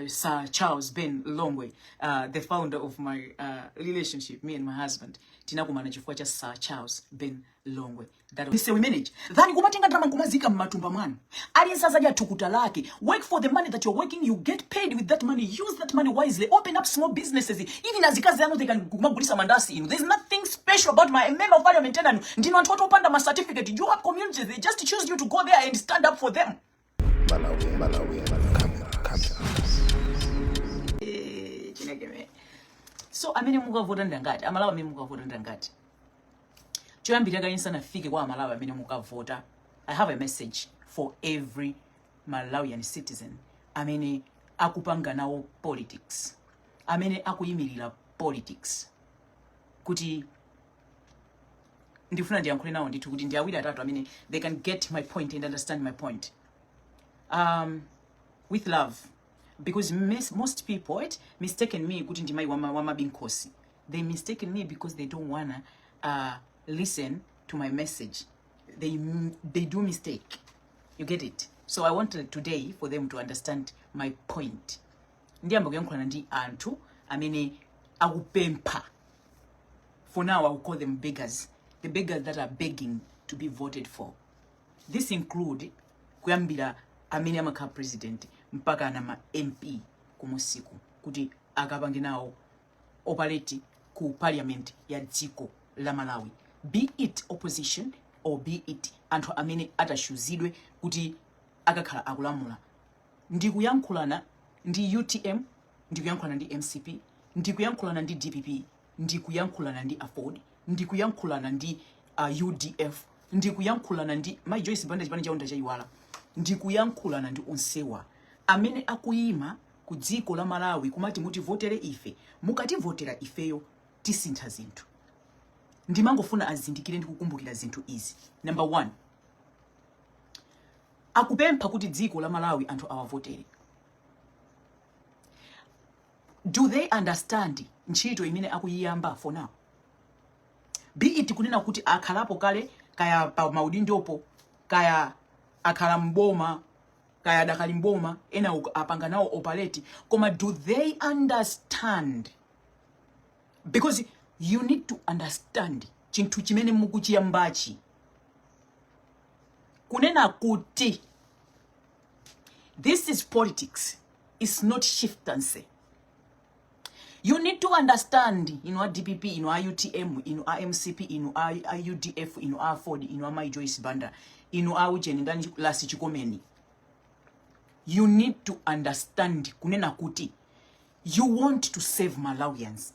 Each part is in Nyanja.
Sir Charles Ben Longwe, the founder of my relationship, me and my husband. Tinakumana chifukwa cha Sir Charles Ben Longwe. That was we manage. Then kumatenga drama kumazika matumba mwana. Aliyensa zaja tukuta lake. Work for the money that you're working, you get paid with that money. Use that money wisely. Open up small businesses. Even as ikazi yanu they can kumagulisa mandasi inu. There's nothing special about my member of parliament tena. Ndino watu upanda ma certificate. You have communities. They just choose you to go there and stand up for them. So amene mukavota ndangati amalawa amene mukavota ndangati choyambira kayinsa nafike kwa amalawa amene mukavota. I have a message for every Malawian citizen amene akupanga nawo politics, amene akuyimirira politics, kuti ndifuna ndiyankhule nawo ndithu kuti ndi awiri atatu amene they can get my point and understand my point with love. Because most people mistaken me kuti ndimai wama binkosi. They mistaken me because they don't wanna listen to my message. They do mistake. You get it? So I wanted today for them to understand my point. Ndiyamba kuyankhula ndi anthu amene akupempha. For now I will call them beggars. The beggars that are begging to be voted for. This include kuyambira amene amakhala president mpaka na ma MP kumusiku kuti akapange nawo operate ku parliament ya dziko la Malawi, be it opposition or be it anthu amene atashuzidwe kuti akakhala akulamula. Ndikuyankhulana ndi UTM, ndikuyankhulana ndi MCP, ndikuyankhulana ndi DPP, ndikuyankhulana ndi Afford, ndikuyankhulana ndi UDF, ndikuyankhulana ndi my Joyce Banda chipani chaunda chayiwala, ndikuyankhulana ndi onsewa amene akuyima ku dziko la Malawi kumati muti votere ife. Mukati votera ifeyo tisintha zinthu. Ndimangofuna azindikire ndi kukumbukira zinthu izi. Number 1, akupempha kuti dziko la Malawi anthu awavotere. Do they understand ntchito imene akuyiyamba for now? Be it kunena kuti akhalapo kale kaya pa maudindopo kaya akhala mboma kaya dakali mboma ena apanga nawo operate, koma do they understand? Because you need to understand chinthu chimene mukuchiyambachi. Kunena kuti this is politics, it's not shiftancy. You need to understand in our DPP, in our UTM, in our MCP, in our UDF, in our Ford, in our My Joyce Banda, in our Ujen, and then last chikomeni. You need to understand kunena kuti you want to save Malawians.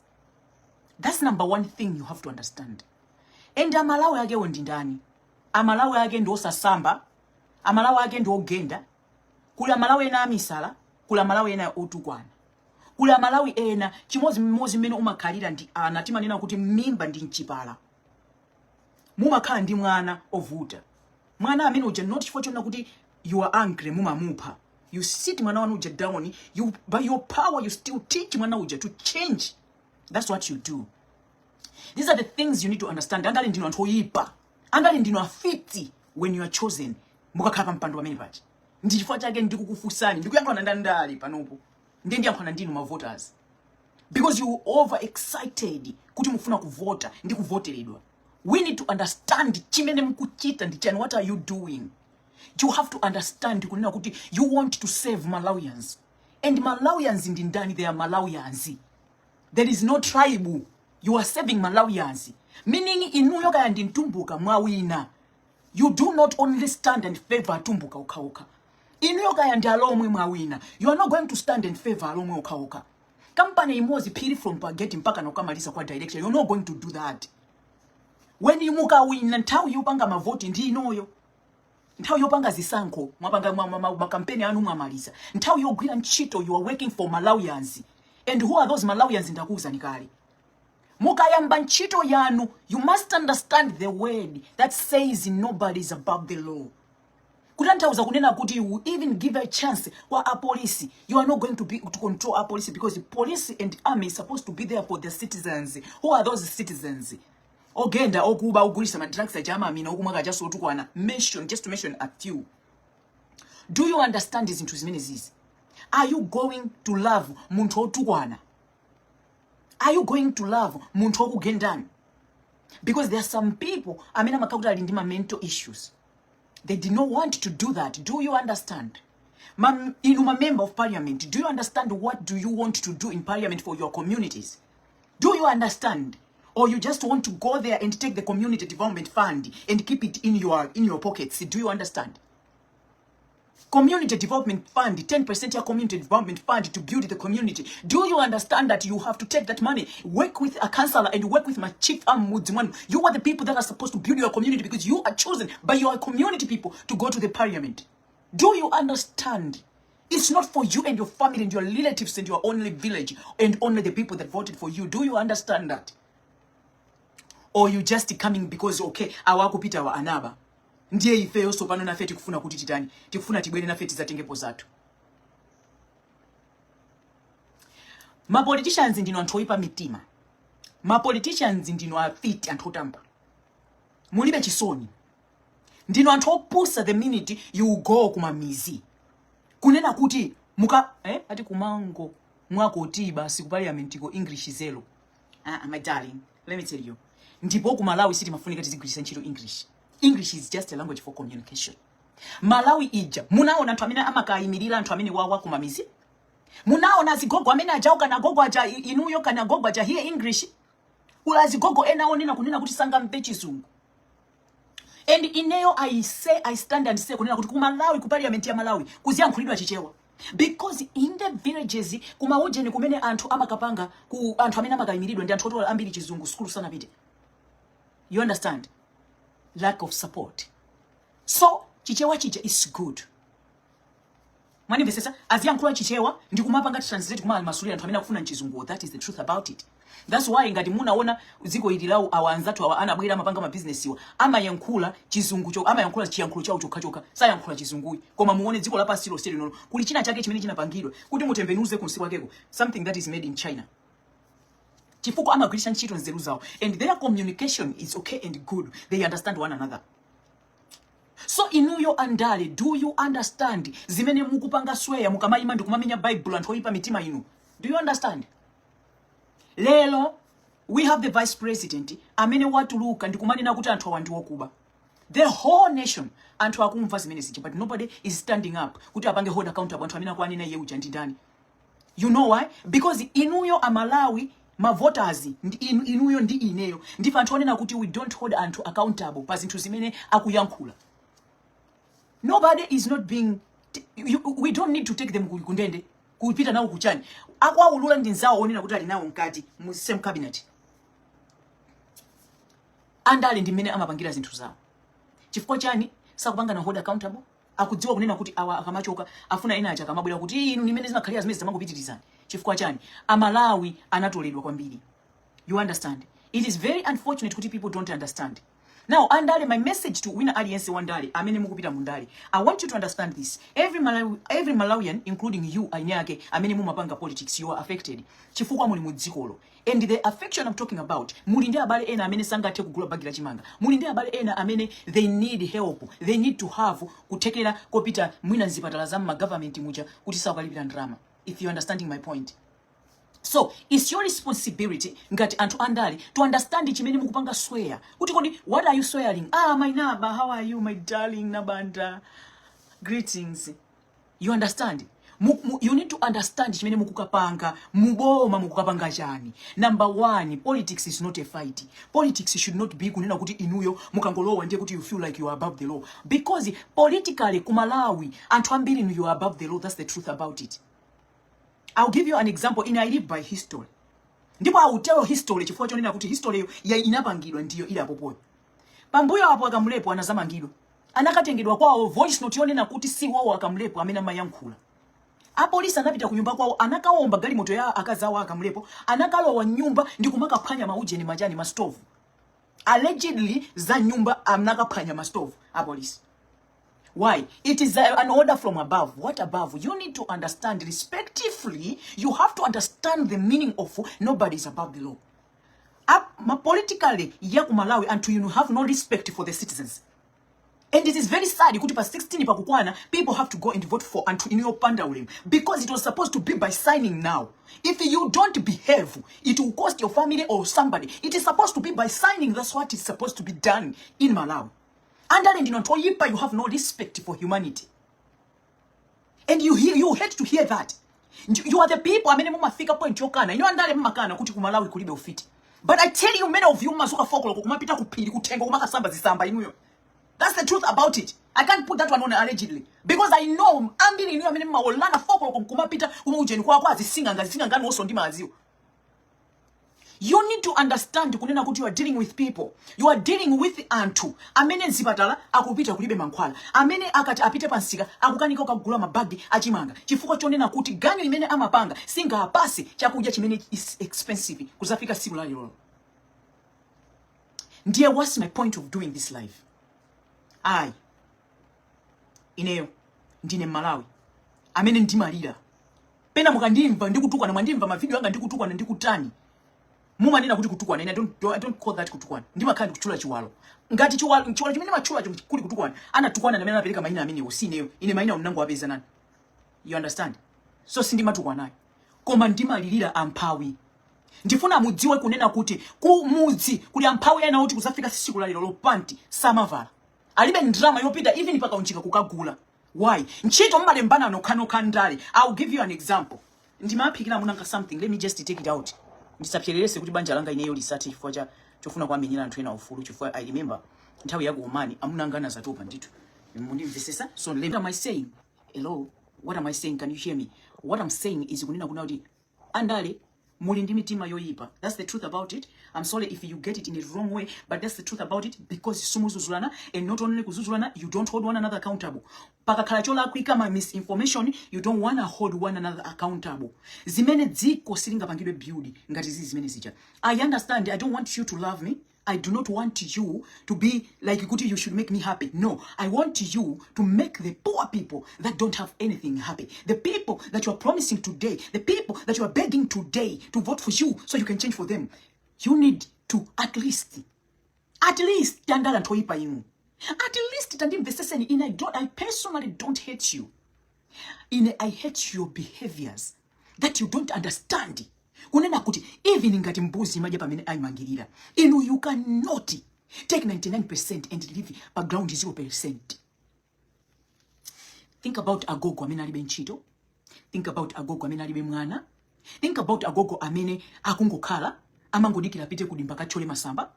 That's number 1 thing you have to understand. And amalawi ake ondindani. Amalawi ake ndo sasamba. Amalawi ake ndo ogenda. Kula Malawi ena amisala. Kula Malawi ena otukwana. Kula Malawi ena chimozi mene umakhalira ndi ana timanena kuti mimba ndi nchipala. Mumakhala ndi mwana ovuta. Mwana amene uja not chifukwa chona kuti you are angry mumamupha. You sit mwana wanu uja down, you by your power you still teach mwana uja to change. That's what you do. These are the things you need to understand. Angali ndino anthu oyipa. Angali ndino afiti when you are chosen. Mukakhala mpando wamene pachi. Ndi chifukwa chake ndikukufusani. Ndikuyankhula ndandali panopo. Ndiyankhula ndinu ma voters. Because you over excited kuti mufuna kuvota ndi kuvoteredwa. We need to understand chimene mukuchita ndi chani, what are you doing? You have to understand kunena kuti you want to save Malawians. And Malawians ndi ndani? They are Malawians. There is no tribe. You are saving Malawians. Meaning inuyo kaya ndi ntumbuka mwawina. You do not only stand and favor tumbuka ukaoka. Inuyo kaya ndi alomwe mwawina. You are not going to stand and favor alomwe ukaoka. Company imozi piri from pageti mpaka nokamalisa kwa direction. You're not going to do that. When you muka wina nthawi yopanga mavoti ndi inoyo. Nthawi yopanga zisankho mwapanga makampeni anu mwamaliza. Nthawi yogwira ntchito, you are working for Malawians. And who are those Malawians ndakuza nikali? Mukayamba ntchito yanu, you must understand the word that says nobody is above the law. Kutanthauza kunena kuti you even give a chance kwa a police. You are not going to control a police because the police and army is supposed to be there for the citizens. Who are those citizens? Ogenda okuba ogulisa madrugs ajama mina okumaka just otukwana. Just to mention a few. Do you understand these into zimene zizi? Are you going to love muntu otukwana? Are you going to love muntu okugendani? Because there are some people, amena makakuta alindima mental issues. They did not want to do that. Do you understand? Inuma member of parliament, do you understand what do you want to do in parliament for your communities? Do you understand? Or you just want to go there and take the community development fund and keep it in your pockets? Do you understand? Community development fund, 10% of community development fund to build the community. Do you understand that you have to take that money, work with a councillor and work with my chief Mudziman? You are the people that are supposed to build your community because you are chosen by your community people to go to the parliament. Do you understand? It's not for you and your family and your relatives and your only village and only the people that voted for you. Do you understand that? Or you just coming because, okay, awakupita wa anaba. Ndiye ifeyo sopano na feti kufuna kuti titani. Tikufuna tibwene na feti zatengepo zatu. Ma politicians ndino anthu oyipa mitima. Ma politicians ndino afiti anthu otamba. Mulibe chisoni. Ndino anthu opusa the minute you go kumamizi. Kunena kuti muka ati kumango mwako ti basi ku parliament ko English zero. My darling, let me tell you. Ndipo ku Malawi siti mafunika tizigwirisa ntchito English. English is just a language for communication. Malawi ija munaona anthu amene amakayimirira anthu amene wawa kumamizi. Munaona zigogo amene ajauka na gogo aja inuyo kana gogo aja here English. Ula zigogo ena onena kunena kuti sanga mpe chizungu. And ineyo I stand and say kunena kuti ku Malawi ku parliament ya Malawi kuziyankhulidwa chichewa. Because in the villages kumauje ni kumene anthu amakapanga ku anthu amene amakayimiridwa ndi anthu otola ambiri chizungu skulu sana pite. You understand? Lack of support. So chichewa chiche is good. Mwani vesesa aziyankhula chichewa ndi kumapanga translate kuma almasuri anthu amene akufuna chizungu. That is the truth about it. That's why ngati munaona ziko ililau awanzatu awa anabwera mapanga ma business iwa amayankhula chizungu cho amayankhula chiyankhulo chawo chokhachoka sayankhula chizunguyi koma muone dziko lapasi loseri nono kuli china chake chimene chinapangidwa kuti mutembenuze kunsi kwakeko something that is made in China. Chifukwa amagwirisha ntchito nzeru zawo and their communication is okay and good. They understand one another. So inuyo andale, do you understand zimene mukupanga sweya mukamayima ndi kumamenya Bible anthu oyipa mitima inu? Do you understand? Lelo, we have the vice president, amene watuluka ndi kumanena kuti anthu awa ndi okuba. The whole nation, anthu akumva zimene zija, but nobody is standing up kuti apange hold accountable anthu amene akwanena iye uja ndi ndani. You know why? Because inuyo amalawi, ma voters, inuyo ndi ineyo, ndifa anthu onena kuti we don't hold anthu accountable pa zinthu zimene akuyankhula. Nobody is not being, we don't need to take them kundende. Kupita nawo kuchani akwa ulula ndi nzawo onena kuti ali nawo mkati mu same cabinet andale ndi mmene amapangira zinthu zawo chifukwa chani sakupanga na hold accountable akudziwa kunena kuti awa akamachoka afuna ina acha kamabwera kuti inu nimene zimakhalira zimene zamangopitirizana chifukwa chani amalawi anatoledwa kwambiri. You understand? It is very unfortunate kuti people don't understand. Now, andale, my message to Winner Alliance Wandale, amene mukupita mundale. I want you to understand this. Every Malawian, including you, Ainyake, amene mumapanga politics, you are affected. Chifukwa muli mudzikolo. And the affection I'm talking about, mulinde abale ena amene sangate kugula bagira chimanga. Mulinde abale ena amene they need help. They need to have kutekera kopita mwina nzipatala za government muja kuti sakalipira ndrama. If you're understanding my point. So, it's your responsibility ngati anthu andali to understand chimene mukupanga swear. Kuti kodi, what are you swearing? My naba, how are you, my darling Nabanda? Greetings. You understand? You need to understand chimene mukukapanga, muboma mukukapanga chani. Number one, politics is not a fight. Politics should not be kunena kuti inuyo mukangolowa ndiye kuti you feel like you are above the law. Because politically kumalawi anthu ambiri you are above the law. That's the truth about it. I'll give you an example. I live by history. Ndipo I will tell history chifukwa chonena kuti history ya inapangidwa ndiyo ile apopo. Pambuyo apo akamlepo anazamangidwa. Anakatengedwa kwao voice note yonena kuti si wao akamlepo amene mayankhula. Apolisi anapita kunyumba kwao anakaomba gali moto ya akazawa akamlepo. Anakalowa nyumba ndi kumakapanya mauje ni majani ma stove. Allegedly za nyumba anakapanya ma stove apolisi. Why? It is an order from above. What above? You need to understand respectively. You have to understand the meaning of nobody is above the law. Politically, ya kumalawi until you have no respect for the citizens. And it is very sad kuti pa 16 pakukwana people have to go and vote for Anthu Inuyopanda Ulemu because it was supposed to be by signing now. If you don't behave, it will cost your family or somebody. It is supposed to be by signing. That's what is supposed to be done in Malawi. Andale ndinontoyipa, you have no respect for humanity. And you hate to hear that. You are the people amene mumafika point yokana. Ino andale mmakana kuti ku Malawi kulibe ufiti. But I tell you, many of you masuka fokolo kumapita kupili kutengo kumakasamba zisamba inuyo. That's the truth about it. I can't put that one on allegedly. Because I know ambili inuyo amene maolana fokolo kumapita kumujeni kwa zisinga ngani oso ndima aziyo. You need to understand kunena kuti you are dealing with people. You are dealing with Anthu. Amene nzipatala akupita kulibe mankhwala. Amene akati apite pansika akukanika kugula mabagi achimanga. Chifukwa chonena kuti ganyo imene amapanga singa apasi chakudya chimene is expensive kuzafika siku la lero. Ndiye, what's my point of doing this live? Ineyo ndine Malawi amene ndimalira. Pena mukandimva ndikutukwana, mwandimva mavideo anga ndikutukwana ndikutani. Mumanena kuti kutukwana, and I don't call that kutukwana. Ndimakhandi kuchula chiwalo. Ngati chiwalo chimene machula kuli kutukwana. Anatukwana na mena apereka maina amene usineyo. Ine maina unango apeza nani. You understand? So sindimatukwana nayo. Koma ndimalirira amphawi. Ndifuna mudziwe kunena kuti ku mudzi kuli amphawi ena oti kuzafika siku la lero lopanti samavala. Alibe ndrama yopita even paka unchika kukagula. Why? Nchito mmalembana nokanoka ndale. I'll give you an example. Ndimaphikira munanga something. Let me just take it out. Ndisapyererese kuti banja langa ineyo lisati chifukwa chofuna kwamenyera anthu ena ufulu chifukwa I remember nthawi yako umani amunangana zatopa ndithu. Mundimvesesa. So what am I saying? Hello, what am I saying? Can you hear me? What I'm saying is kunena kuna kuti andale muli ndi mitima yoyipa. That's the truth about it. I'm sorry if you get it in the wrong way, but that's the truth about it, because sumuzuzulana, and not only kuzuzulana, you don't hold one another accountable. Pakakhala chola kuikama misinformation, you don't want to hold one another accountable. Zimene dziko silinga pangidwe build ngati zimene zija. I understand. I don't want you to love me. I do not want you to be like you should make me happy. No, I want you to make the poor people that don't have anything happy. The people that you are promising today, the people that you are begging today to vote for you so you can change for them. You need to at least tandala ntoyipa inu. At least tandimveseseni in I personally don't hate you. I hate your behaviors that you don't understand. Unena kuti even ngati mbuzi maja pamene ayimangirira. You cannot take 99% and leave background 0%. Think about agogo amene alibe ntchito. Think about agogo amene alibe mwana. Think about agogo amene akungokhala amangodikira pite kudimba kachole masamba.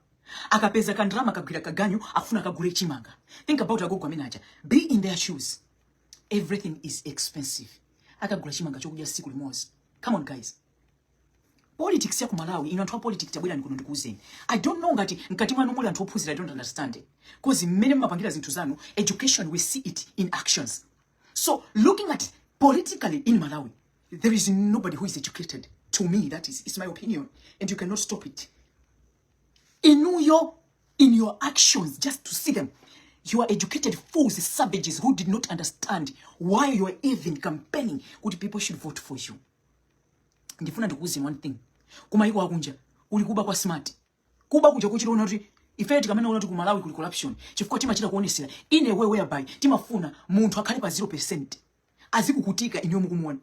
Akapeza kandrama kagwira kaganyo afuna kagule chimanga. Think about agogo amene aja. Be in their shoes. Everything is expensive. Akagula chimanga chokudya siku limodzi. Come on guys. Politics ya ku Malawi inanthu politics tabwera ndikuno ndikuzeni. I don't know ngati mwanu muli anthu ophunzira. I don't understand it. Because mmene mmapangira zinthu zanu, education, we see it in actions. So looking at politically in Malawi, there is nobody who is educated. To me, that is my opinion, and you cannot stop it. In your actions, just to see them, you are educated fools, savages who did not understand why you are even campaigning good people should vote for you. Ndifuna ndikuuze one thing. Kumayiko akunja uli kuba kwa smart. Kuba kuja kuchira kuti ife tikamene una kuti ku Malawi kuli corruption. Chifukwa timachita kuonesera in a way whereby timafuna munthu akhale pa 0%. Azikukutika inyo mukumuona.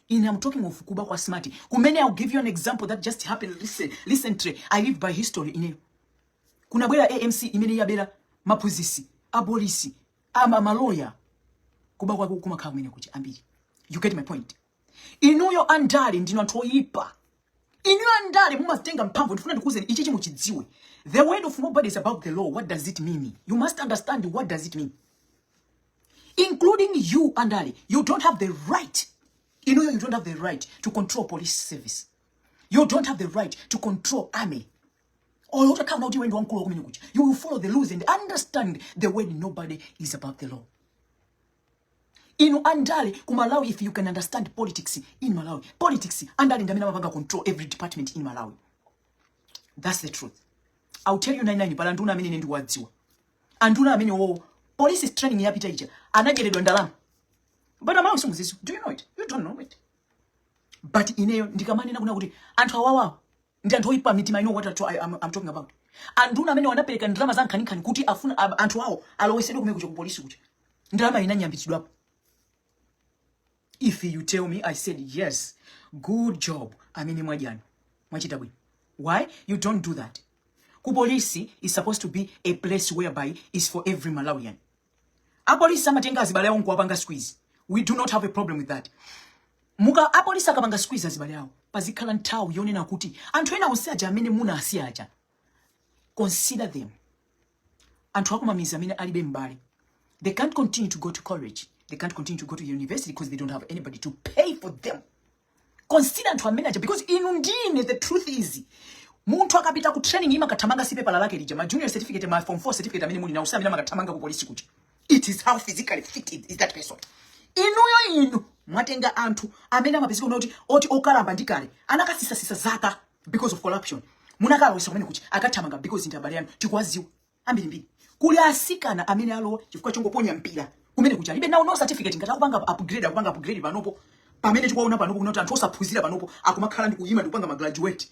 I'm talking of kuba kwa smart. Kumene I'll give you an example that just happened recently. I live by history in kuna bwera AMC imene yabera mapuzisi, abolisi, maloya. Kuba kwa kumakhala kumene kuti ambiri. You get my point? Inuyo andale ndino anthu oyipa. Inuyo andale mumatenga mphamvu ndifuna ndikuzeni ichi chimuchidziwe. The word of nobody is about the law. What does it mean? You must understand what does it mean. Including you andale, you don't have the right. You don't have the right to control police service. You don't have the right to control army. Or you will follow the laws and understand the word nobody is about the law. Andale ku Malawi, if you can understand politics in Malawi, politics andale ngamina mapanga control every department in Malawi. That's the truth. I'll tell you 99 but anduna amene ndi wadziwa. Anduna amene police is training yapita ija anajeredwa ndalama. But I'm also this. Do you know it? You don't know it. But ineyo ndikamanena kuna kuti anthu awawa ndi anthu oyipa mitima. I know what I'm talking about. anduna amene wanapereka ndalama za nkhaninkhani kuti afuna anthu awo alowesedwe kumene kuja ku polisi kuja ndalama inanyambitsidwapo. If you tell me, I said yes, good job, amene mwajani mwachita bwino. Why you don't do that? Ku polisi is supposed to be a place whereby is for every Malawian. Apolisi amatenga azibale yawo nkuwapanga squeeze. We do not have a problem with that. Muka apolisi akapanga squeeze azibale yawo pazikhala nthawi yonena kuti anthu ena onse aja amene muna asiaja, consider them. Anthu akumamiza amene alibe mbale, they can't continue to go to college, they can't continue to go to university because they don't have anybody to pay for them. Consider anthu amene aja, because inu ndine, the truth is muntu akapita ku training ima katamanga sipe pala lake lija ma junior certificate, ma form 4 certificate amene muli na usamina makatamanga ku polisi kuja. It is how physically fit is that person. Inu mwatenga anthu amene amapezeka unoti oti okalamba ndikale anakasisa zaka because of corruption. Munakala wesa kumene kuchi akatamanga because ndabale yanu tikwaziwa ambiri. Kuli asikana amene alowa chifukwa chongoponya mpira kumene kucha libe nawo no certificate ngata kupanga upgrade panopo pamene tikwaona panopo kunoti anthu osaphunzira panopo akumakhala ndi kuyima ndi kupanga ma graduate.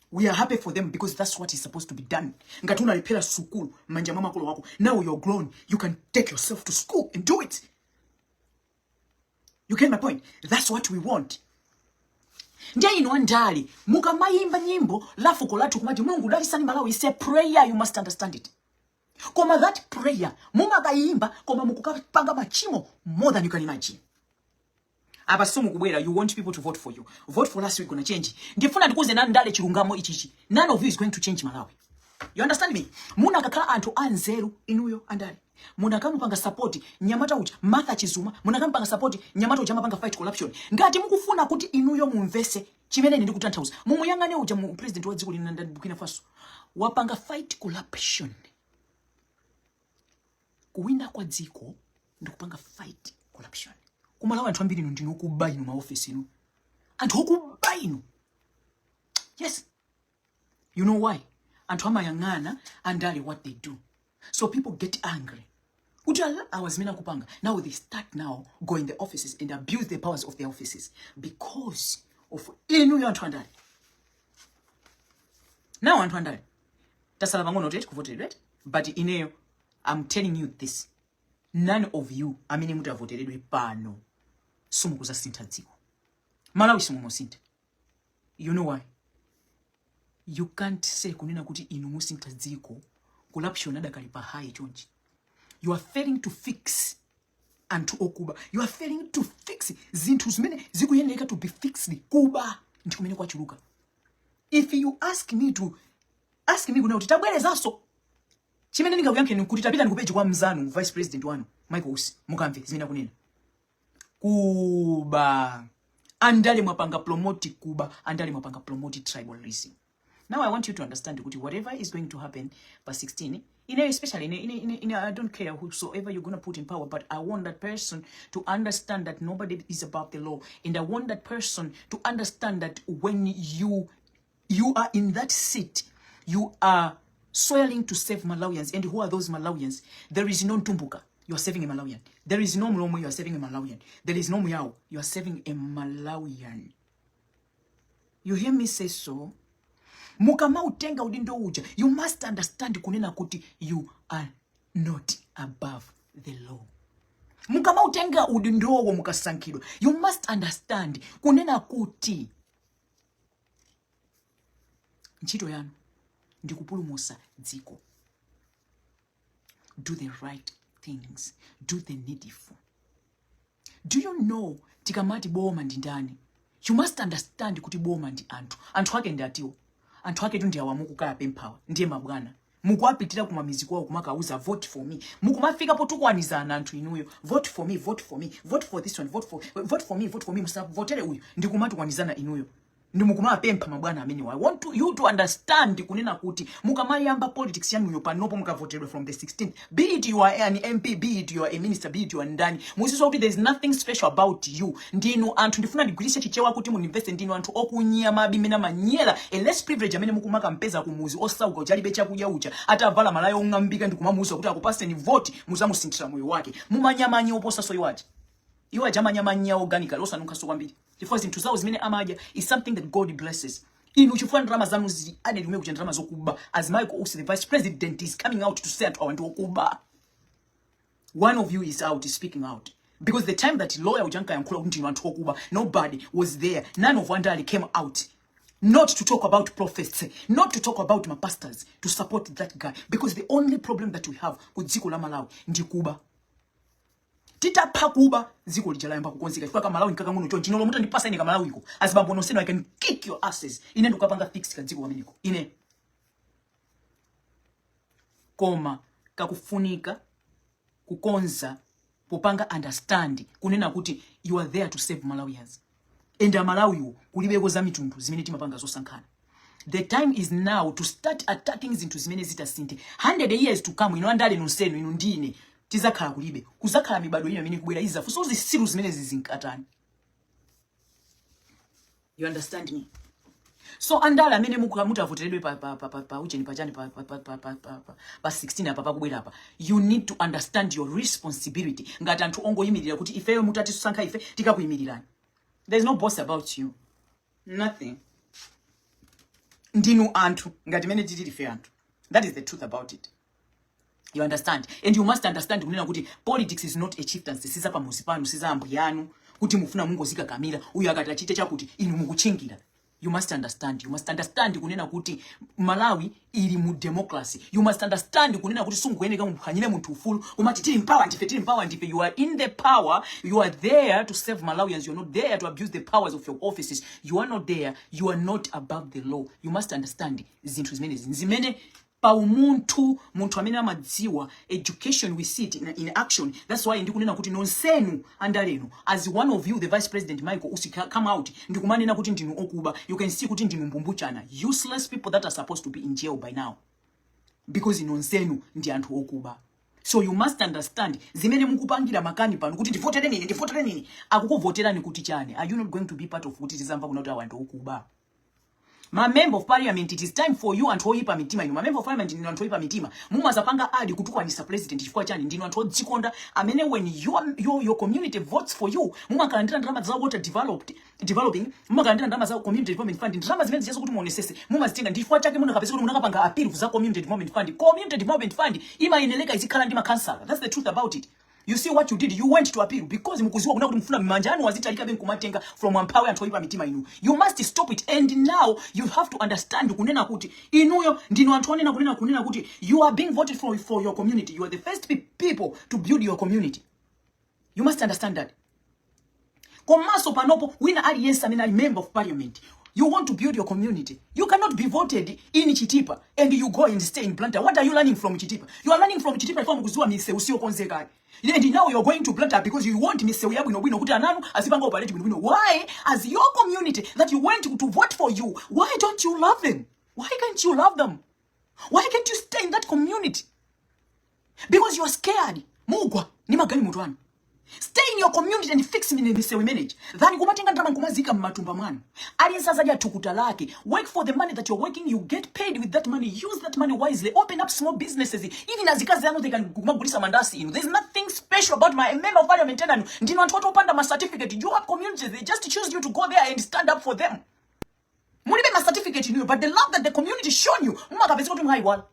We are happy for them because that's what is supposed to be done. Ngati unalephera sukulu manja mwa makolo wako, now you're grown, you can take yourself to school and do it. You get my point? That's what we want. Ndiye inu andali mukamayimba nyimbo lafuko latu kumati Mulungu dalisani Malawi, is a prayer, you must understand it. Koma that prayer mumakayimba koma mukukapanga machimo more than you can imagine. Abasumu kubwera, you want people to vote for you. Vote for us, we're gonna change. Ndifuna ndikuze nani ndale chilungamo ichichi. None of you is going to change Malawi. You understand me? Muna kakala antu anzeru inuyo andale. Muna kamu panga support Nyamata uja Martha Chizuma. Muna kamu panga support Nyamata uja panga fight corruption. Ngati mukufuna kuti inuyo mumvese chimene ndi kutanthauza. Mumuyangane uja mu president wa dziko lina ndani Burkina Faso. Wapanga fight corruption. Kuwina kwa dziko ndi kupanga fight corruption. Kumalawa anthu ambiri ndino kuba inu ma office inu. Anthu okuba inu. Yes. You know why? Anthu amayangana andale what they do. So people get angry. I was mena kupanga. Now they start now go in the offices and abuse the powers of their offices because of inu yo anthu andale. Now anthu andale. Tasala bangono tet kuvote right? But ineyo I'm telling you this. None of you amene mutavoteredwe pano sumukuza sinta dziko. Malawi simumo sinta. You know why? You can't say kunena kuti inu musinta dziko corruption adakali pa high chonchi. You are failing to fix antu okuba. You are failing to fix zinthu zimene zikuyeneka to be fixed kuba ndikumene kwa chuluka. If you ask me kuna kuti tabwerezaso chimene ndingakuyankhe nkuti tapita ndikupeji kwa mzanu vice president wanu Michael Usi mukamve zimene kunena kuba andale mwapanga promote kuba andale mwapanga promote tribalism. Now I want you to understand kuti whatever is going to happen by 16 especially I don't care whosoever you're going to put in power, but I want that person to understand that nobody is above the law, and I want that person to understand that when you are in that seat, you are swearing to save Malawians. And who are those Malawians? There is no Ntumbuka, you are saving a Malawian. There is no Mlomo, you are saving a Malawian. There is no Muyao, you are saving a Malawian. You hear me say so? Mukama utenga udindo uja. You must understand kunena kuti you are not above the law. Mukama utenga udindo wo mukasankidwa. You must understand kunena kuti ntchito yanu ndi kupulumutsa dziko. Do the right things. Do the needful. Do you know tikamati boma ndi ndani? You must understand kuti boma ndi anthu. Anthu ake ndi atiwo. Anthu ake tu ndi awamuku kala pempower. Ndiye mabwana. Mukuapitira kumamizi kwawo kumakauza vote for me. Mukumafika po tukwanizana anthu inuyo. Vote for me, vote for me. Vote for this one, vote for me, vote for me. Musa votere uyu. Ndi kumatukwanizana inuyo. Ndi mukuma pempa mabwana amene wa. I want you to understand kunena kuti mukamayamba politics yanu yo panopo mukavoterwe from the 16th. Be it you are an MP, be it you are a minister, be it you are ndani. Muziso kuti there is nothing special about you. Ndinu anthu ndifuna ndigwirise chichewa kuti mu invest ndinu anthu okunyama bimena manyela a less privilege amene mukumaka mpeza kumuzi osauka ujalibe chakudya ucha atavala malayo ongambika ndikumamuza kuti akupase ni vote muzamusintira moyo wake. Mumanyamanya oposa so iwaje. Iwa jamanyamanya organically osanunka so kwambiri. Because into zao zimene amaja is something that God blesses. inu chifuna ndrama zanu zi ade lume kuja ndrama zokuba. As Michael Oaks, the vice president, is coming out to say to okuba. One of you is out, is speaking out. Because the time that lawyer Ujanka and Kula Unti want okuba, nobody was there. None of Wandali came out. Not to talk about prophets, not to talk about my pastors, to support that guy. Because the only problem that we have with Ziko la Malawi, ndi Kuba. Tita pa Kuba, Ziko li jala yamba kukonzika. Kwa Malawi nkaka munu chonchi, no muta ni pasa ni Malawi ko. As bambo no seno, I can kick your asses. Ine ndo kapanga fix ka Ziko wameniko. Ine. Koma, kakufunika, kukonza, popanga understand, kunena kuti, you are there to save Malawians. Enda Malawi kulibeko za mitundu zimene timapanga zosankhana. The time is now to start attacking zintu zimene zitasinte. 100 years to come, ino andale nonsenu, ino ndine, tizakhala kulibe. Kuzakhala mibado ino amene kubwera izafu. So zisiru zimene zizinkatani. You understand me? So andale amene mutavoteredwe pa ucheni pachani pa 16 apa kubwera apa. You need to understand your responsibility. Ngati anthu ongoyimirira kuti ifeyo mutati susankha ife tikakuyimirirani. There's no boss about you. Nothing. Ndinu antu. Ngati mene titiri fe antu. That is the truth about it. You understand? And you must understand kunena kuti politics is not a chieftaincy. Sisa pa musipanu, sisa ambuyanu. Kuti mufuna mungo zika kamila. Uyu akata chite chakuti inu mukuchingira. You must understand. You must understand kunena kuti Malawi ili mu democracy. You must understand kunena kuti sunguene kama mphanyile muntu ufulu. Umati tiri empower ndife. You are in the power. You are there to save Malawians. You are not there to abuse the powers of your offices. You are not there. You are not above the law. You must understand. Zinthu zimene pa muntu amene amadziwa education we see it in action. That's why ndikunena kuti nonsenu andaleno as one of you the vice president Michael Oaks come out ndikumanena kuti ndinu okuba. You can see kuti ndinu mbumbuchana useless people that are supposed to be in jail by now because nonsenu ndi anthu okuba. So you must understand zimene mukupangira makani pano kuti ndivotere nini akukuvoterani kuti chani. Are you not going to be part of kuti tizamba kuna kuti anthu okuba? My member of parliament, it is time for you and hoipa mitima. My member of parliament ndino and hoipa mitima. Muma zapanga adi kutukwanisa president chifukwa chani ndino and hodzikonda. Amene when your community votes for you, muma kalandira ndrama za water developing, muma kalandira ndrama za community development fund. Ndrama zimene ziyaso kuti muonesese. Muma zitinga ndifua chake muna kapesa kuti muna kapanga appeal za community development fund. Community development fund ima ineleka izikhala ndima council. That's the truth about it. You see what you did? You went to appeal because mukuziwa kuna kuti mfuna mimanjano wazitalika ben kumatenga from Empower and hoipa mitima inu. You must stop it, and now you have to understand kunena kuti inuyo ndino anthu onena kunena kuti you are being voted for your community. You are the first people to build your community. You must understand that. Komaso panopo wina aliyense amene ali member of parliament. You want to build your community. You cannot be voted in Chitipa and you go and stay in Blantyre. What are you learning from Chitipa? You are learning from Chitipa from kuzuwa mise usio konzeka. And now you're going to Blantyre because you want mise uyabu ino kuti ananu asipanga operate bino. Why? As your community that you went to vote for you, why don't you love them? Why can't you love them? Why can't you stay in that community? Because you are scared. Mugwa ni magani mutwanu. Stay in your community and fix me we manage. Then kumatenga ndrama kumazika matumba mwana. Ali sasa ja tukuta lake. Work for the money that you're working. You get paid with that money. Use that money wisely. Open up small businesses. Even as zikazi yano they can kumagulisa mandasi. There's nothing special about my member of parliament. Ndino watu upanda ma certificate. You have communities. They just choose you to go there and stand up for them. Munibe ma certificate you, but the love that the community shown you. Mumakapesi kutu mhaiwala.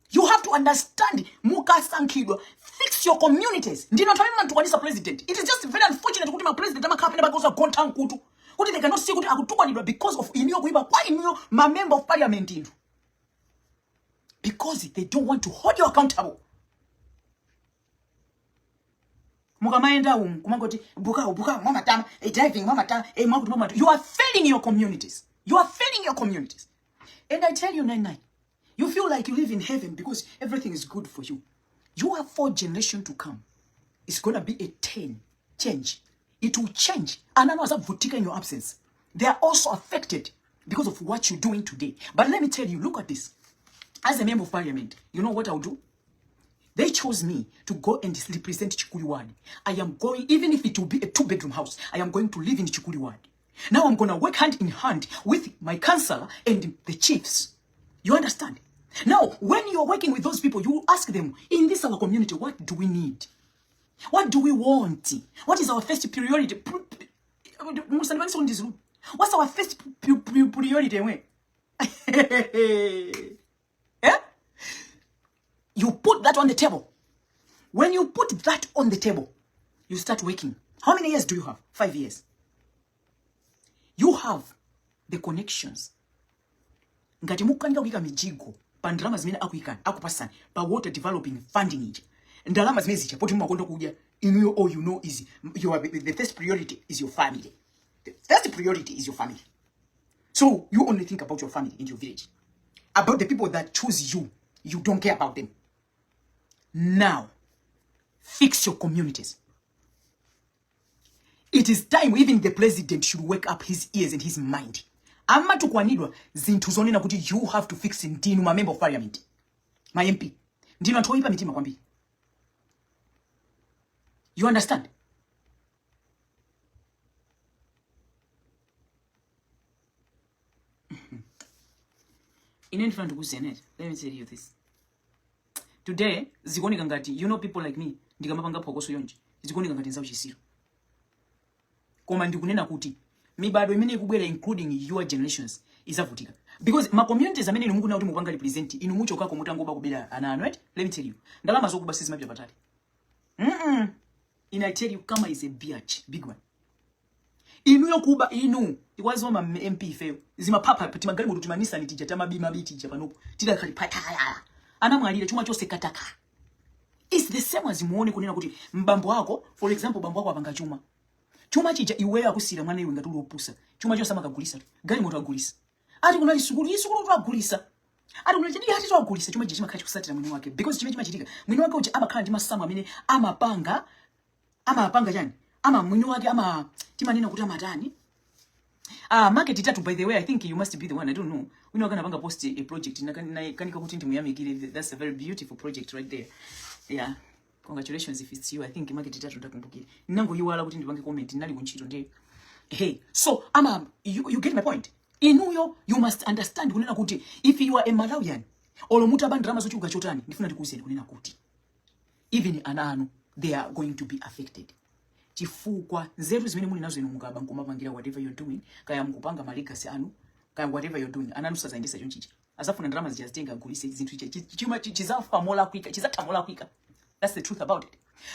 You have to understand mukasankidwa. Fix your communities. Ndino tamima ntukwanisa president. It is just very unfortunate kuti ma president amakapenda bakoza kontankutu. Kuti they cannot see kuti akutukwanidwa because of inyo kuiba kwa inyo ma member of parliament indu. Because they don't want to hold you accountable. Mukamaenda kumangoti buka mama tama driving mama tama mama. You are failing your communities. You are failing your communities. And I tell you 99. You feel like you live in heaven because everything is good for you. You have 4 generations to come. It's going to be a change. It will change. And I know Vutika in your absence. They are also affected because of what you're doing today. But let me tell you, look at this. As a member of parliament, you know what I'll do? They chose me to go and represent Chikuli Ward. I am going, even if it will be a 2-bedroom house, I am going to live in Chikuli Ward. Now I'm going to work hand in hand with my councillor and the chiefs. You understand? Now, when you're working with those people, you ask them, in this our community, what do we need? What do we want? What is our first priority? What's our first priority? Yeah? You put that on the table. When you put that on the table, you start working. How many years do you have? 5 years. You have the connections. Ngati mukanika kuika mijigo pa ndalama zimene akupasani pa water developing funding ija. Ndalama zimene zija poti mumakonda kuja inuyo all you know is the first priority is your family. The first priority is your family. So you only think about your family in your village. About the people that choose you. You don't care about them. Now, fix your communities. It is time even the president should wake up his ears and his mind. Ama tukwanidwa zintu zonena kuti you have to fix ndinu ma member of parliament. My MP. Ndinu atoipa mitima kwambi. You understand? In front of Kusenet, let me tell you this. Today, zikoni ngati, you know people like me, ndikamapanga phokoso yonje. Zikoni ngati nzawo chisiro. Koma ndikunena kuti mi bado imene ikubwera including your generations izavutika. Because ma communities amene inu mukuna kuti mupanga represent inu mucho kako mutangoba kubera anano, right? Let me tell you. Ndalama zokuba sisi mapya patali. And I tell you kama is a big one. Inu yokuba inu ikwazi ma MP fail. Zima papa pati magali mutu timanisa ni tija tama bima biti tija panopo. Tida kali pataya. Ana mwalile chuma chose kataka. It's the same as muone kunena kuti mbambo wako, for example mbambo wako apanga chuma. Chuma chija iwe akusira mwana iwe ngatulo opusa. Chuma chose amakagulisa. Gali moto agulisa. Ati kuna isukulu tu agulisa. Ati kuna chidi hati tu agulisa. Chuma chija makati kusatira mwini wake. Because chima chitika. Mwini wake uja ama kandi masamu amene ama panga jani. Ama mwini wake ama tima nina kuta matani. Market itatu, by the way, I think you must be the one. I don't know. We know gonna post a project. Kanika kuti ntimu yami kile. That's a very beautiful project right there. Yeah. Congratulations if it's you. I think market itatu ndakumbukira. Nango yiwala kuti ndipange comment nali kunchito ndiye. Hey, so you get my point. Inuyo you must understand kunena kuti if you are a Malawian olo mutu abandrama zochuka chotani ndifuna ndikuuzeni kunena kuti even ananu they are going to be affected. Chifukwa nzeru zimene muli nazo inu mungaba nkumapangira whatever you're doing kaya mukupanga malikasi anu kaya whatever you're doing ananu sazaindisa chonchichi azafuna ndrama zijazitenga gulise zinthu chima chizafa mola kwika chizatamola kwika. That's the truth about it.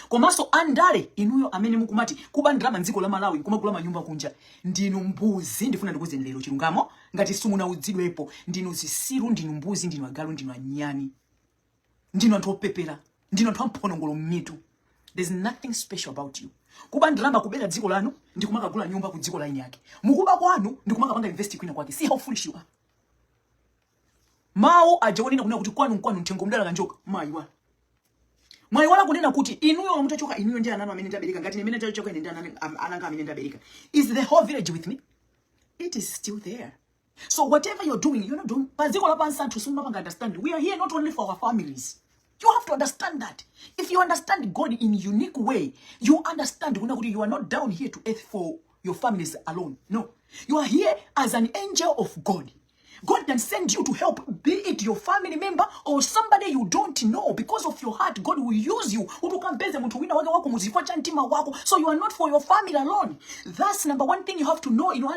Komaso andale inuyo amene mukumati kuba ndrama nziko la Malawi kumagula manyumba kunja ndinu mbuzi ndifuna ndikuze lero chilungamo ngati sumuna udzidwepo ndinu zisiru ndinu mbuzi ndinu agalu ndinu anyani ndinu anthu opepera ndinu anthu amphonongolo mmitu. There's nothing special about you. Kuba ndrama kubera dziko lanu ndikumakagula nyumba ku dziko laini yake. Mukuba kwanu ndikumakapanga invest kwina kwake. See how foolish you are. Mao ajaonena kunena kuti kwanu mtengo mdala kanjoka maiwa. Mwaiwala kunena kuti inuyo mutachoka inuyo ndi anano amene ndabereka ngati imene tachoka ine ndi ananga amene ndabereka. Is the whole village with me? It is still there. So whatever you're doing, you're not doing. Paziko la pansantu sumapanga understand. We are here not only for our families. You have to understand that. If you understand God in a unique way, you understand you are not down here to earth for your families alone. No. You are here as an angel of God. God can send you to help, be it your family member or somebody you don't know. Because of your heart, God will use you. So you are not for your family alone. That's number one thing you have to know. You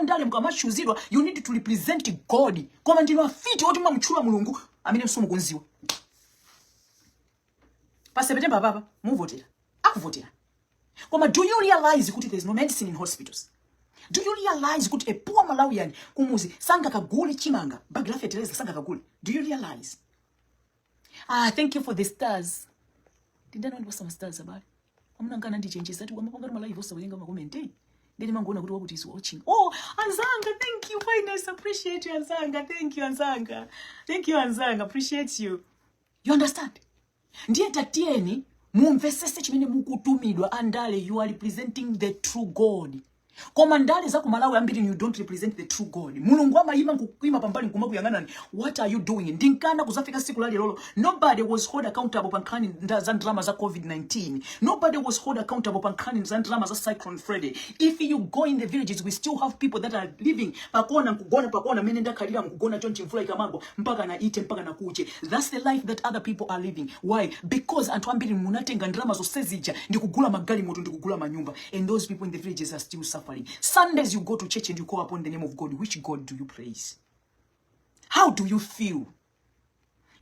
need to represent God. Baba, do you realize that there's no medicine in hospitals? Do you realize that a poor Malawian kumuzi sanga kaguli chimanga bagla fertilizer sanga kaguli? Do you realize? Thank you for the stars. Did I know what some stars about? I'm not gonna change that. I'm not gonna live also when I'm comment. Then I'm gonna go to what is watching. Oh, Anzanga, thank you. Very nice. Appreciate you, Anzanga. Thank you, Anzanga. Thank you, Anzanga. Appreciate you. You understand? Ndiye tatieni mumvesese chimene mukutumidwa andale you are representing the true God. Komandale za kumalawi ambiri you don't represent the true God. Mulungu amayima kukwima pambali nkumakuyangana. What are you doing? Ndinkana kuzafika siku lali lolo. Nobody was held accountable pankani za drama za COVID-19. Nobody was held accountable pankani za drama za Cyclone Freddy. If you go in the villages, we still have people that are living pakona menenda kalira mkugona chonchi mfula ikamago mpaka na ite mpaka na kuche. That's the life that other people are living. Why? Because antu ambiri munatenga drama zo sezija ndikugula magali moto ndikugula manyumba, and those people in the villages are still suffering. suffering. Sundays you go to church and you call upon the name of God. Which God do you praise? How do you feel?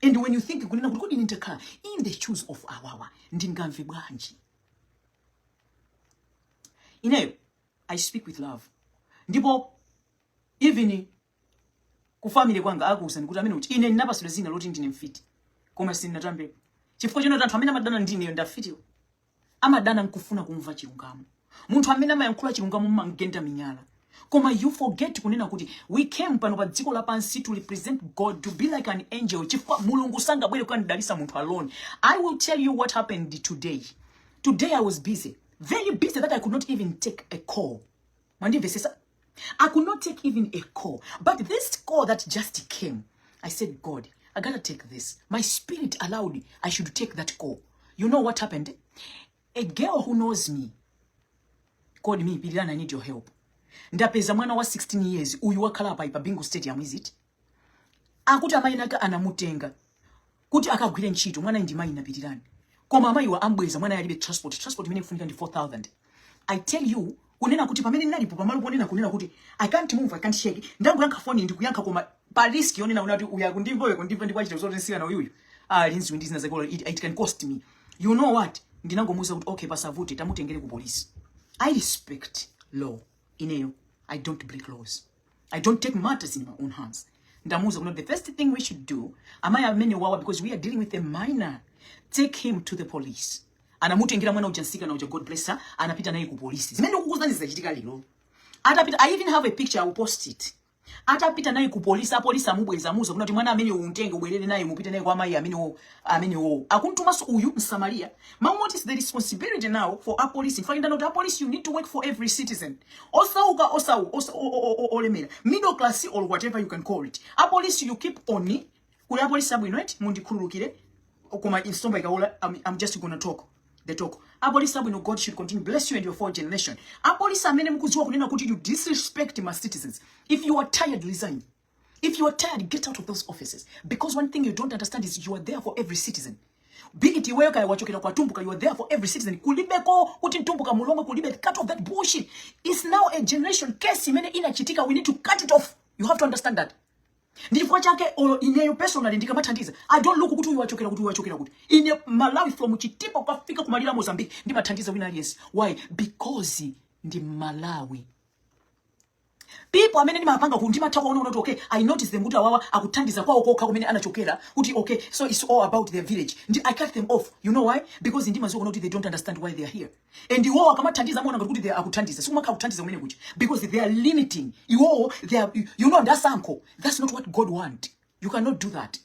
And when you think in the shoes of Awawa, ndingamve bwanji. I speak with love. Ndipo even ku family kwanga akusa ndikuti amene uti ine ndinapasula zina loti ndine mfiti. Koma sinatambe. Chifukwa chino anthu amene amadana ndine ndafiti. Amadana nkufuna kumva chilungamo. Munthu amene amayankhula chilungamo mmangenda minyala. Koma you forget kunena kuti we came pano pa dziko lapansi to represent God, to be like an angel. Chifukwa mulungu sangabwere kukandidalisa munthu alone. I will tell you what happened today. Today I was busy. Very busy that I could not even take a call. I could not take even a call. But this call that just came, I said, God, I gotta take this. My spirit allowed me. I should take that call. You know what happened? A girl who knows me called me, Bilan, I need your help. Ndapeza mwana wa 16 years, uyu wakala pa Bingu Stadium, is it? Akuti amainaka anamutenga. Kuti akagwire ntchito, mwana ndi maina Bilan. Koma amayi wa ambweza mwana yalibe transport imene kufunika ndi 4,000. I tell you, kunena kuti pamene ndinalipo pamalo ponena kunena kuti I can't move, I can't shake. Ndangu yanka phone ndikuyanka koma pa risk yonena unati uyakundimva ndikwachita zoti nsika na uyuyu. Linzi ndizina zakola it can cost me. You know what? Ndinangomuza kuti okay pasavute tamutengere ku police. I respect law. Ineyo, I don't break laws. I don't take matters in my own hands. Ndamuza kuna the first thing we should do, amaya amene wawa because we are dealing with a minor. Take him to the police. Anamutengira mwana ujansika na uja God bless her, anapita naye ku police. Zimene ukuzani zachitika lero. Atapita, I even have a picture, I will post it. Atapita naye ku police, police amubweza muza kuna kuti mwana amene untenge ubwerere naye mupita naye kwa amayi amene wo. Akuntumaso uyu Msamaria. Mama, what is the responsibility now for our police? In fact, not our police, you need to work for every citizen. Olemera. Middle class or whatever you can call it. Our police you keep on me. Kuli our police abwinwet mundi kulukire. Okoma insomba ikaula, I'm just going to talk. The talk. Abolisa, we know God should continue bless you and your fourth generation. Abolisa, many mkuziwa kunena kuti you disrespect my citizens. If you are tired, resign. If you are tired, get out of those offices. Because one thing you don't understand is you are there for every citizen. Be it iweka wachokera kwa tumbuka, you are there for every citizen. Kulibeko, kuti tumbuka mulonga kulibe, cut off that bullshit. It's now a generation case, mene inachitika, we need to cut it off. You have to understand that. Ndifwa chake ineyo personally ndikamathandiza. I don't look kuti uwachokera kuti. Ine Malawi from Chitipa kwafika kumalira Mozambique ndimathandiza wina aliyense. Why? Because ndi Malawi. People amene ndimapanga kuti ndimatha kuona kuti okay, I notice them kuti awawa akuthandiza kwawo kokha kumene anachokera kuti okay, so it's all about their village. I cut them off. You know why? Because ndimaziwa kuti they don't understand why they are here. And iwo akamathandiza mona kuti they are akuthandiza. Sikumaka akuthandiza kumene kuchi. Because they are limiting. Iwo they are, you know, that's uncle. That's not what God want. You cannot do that.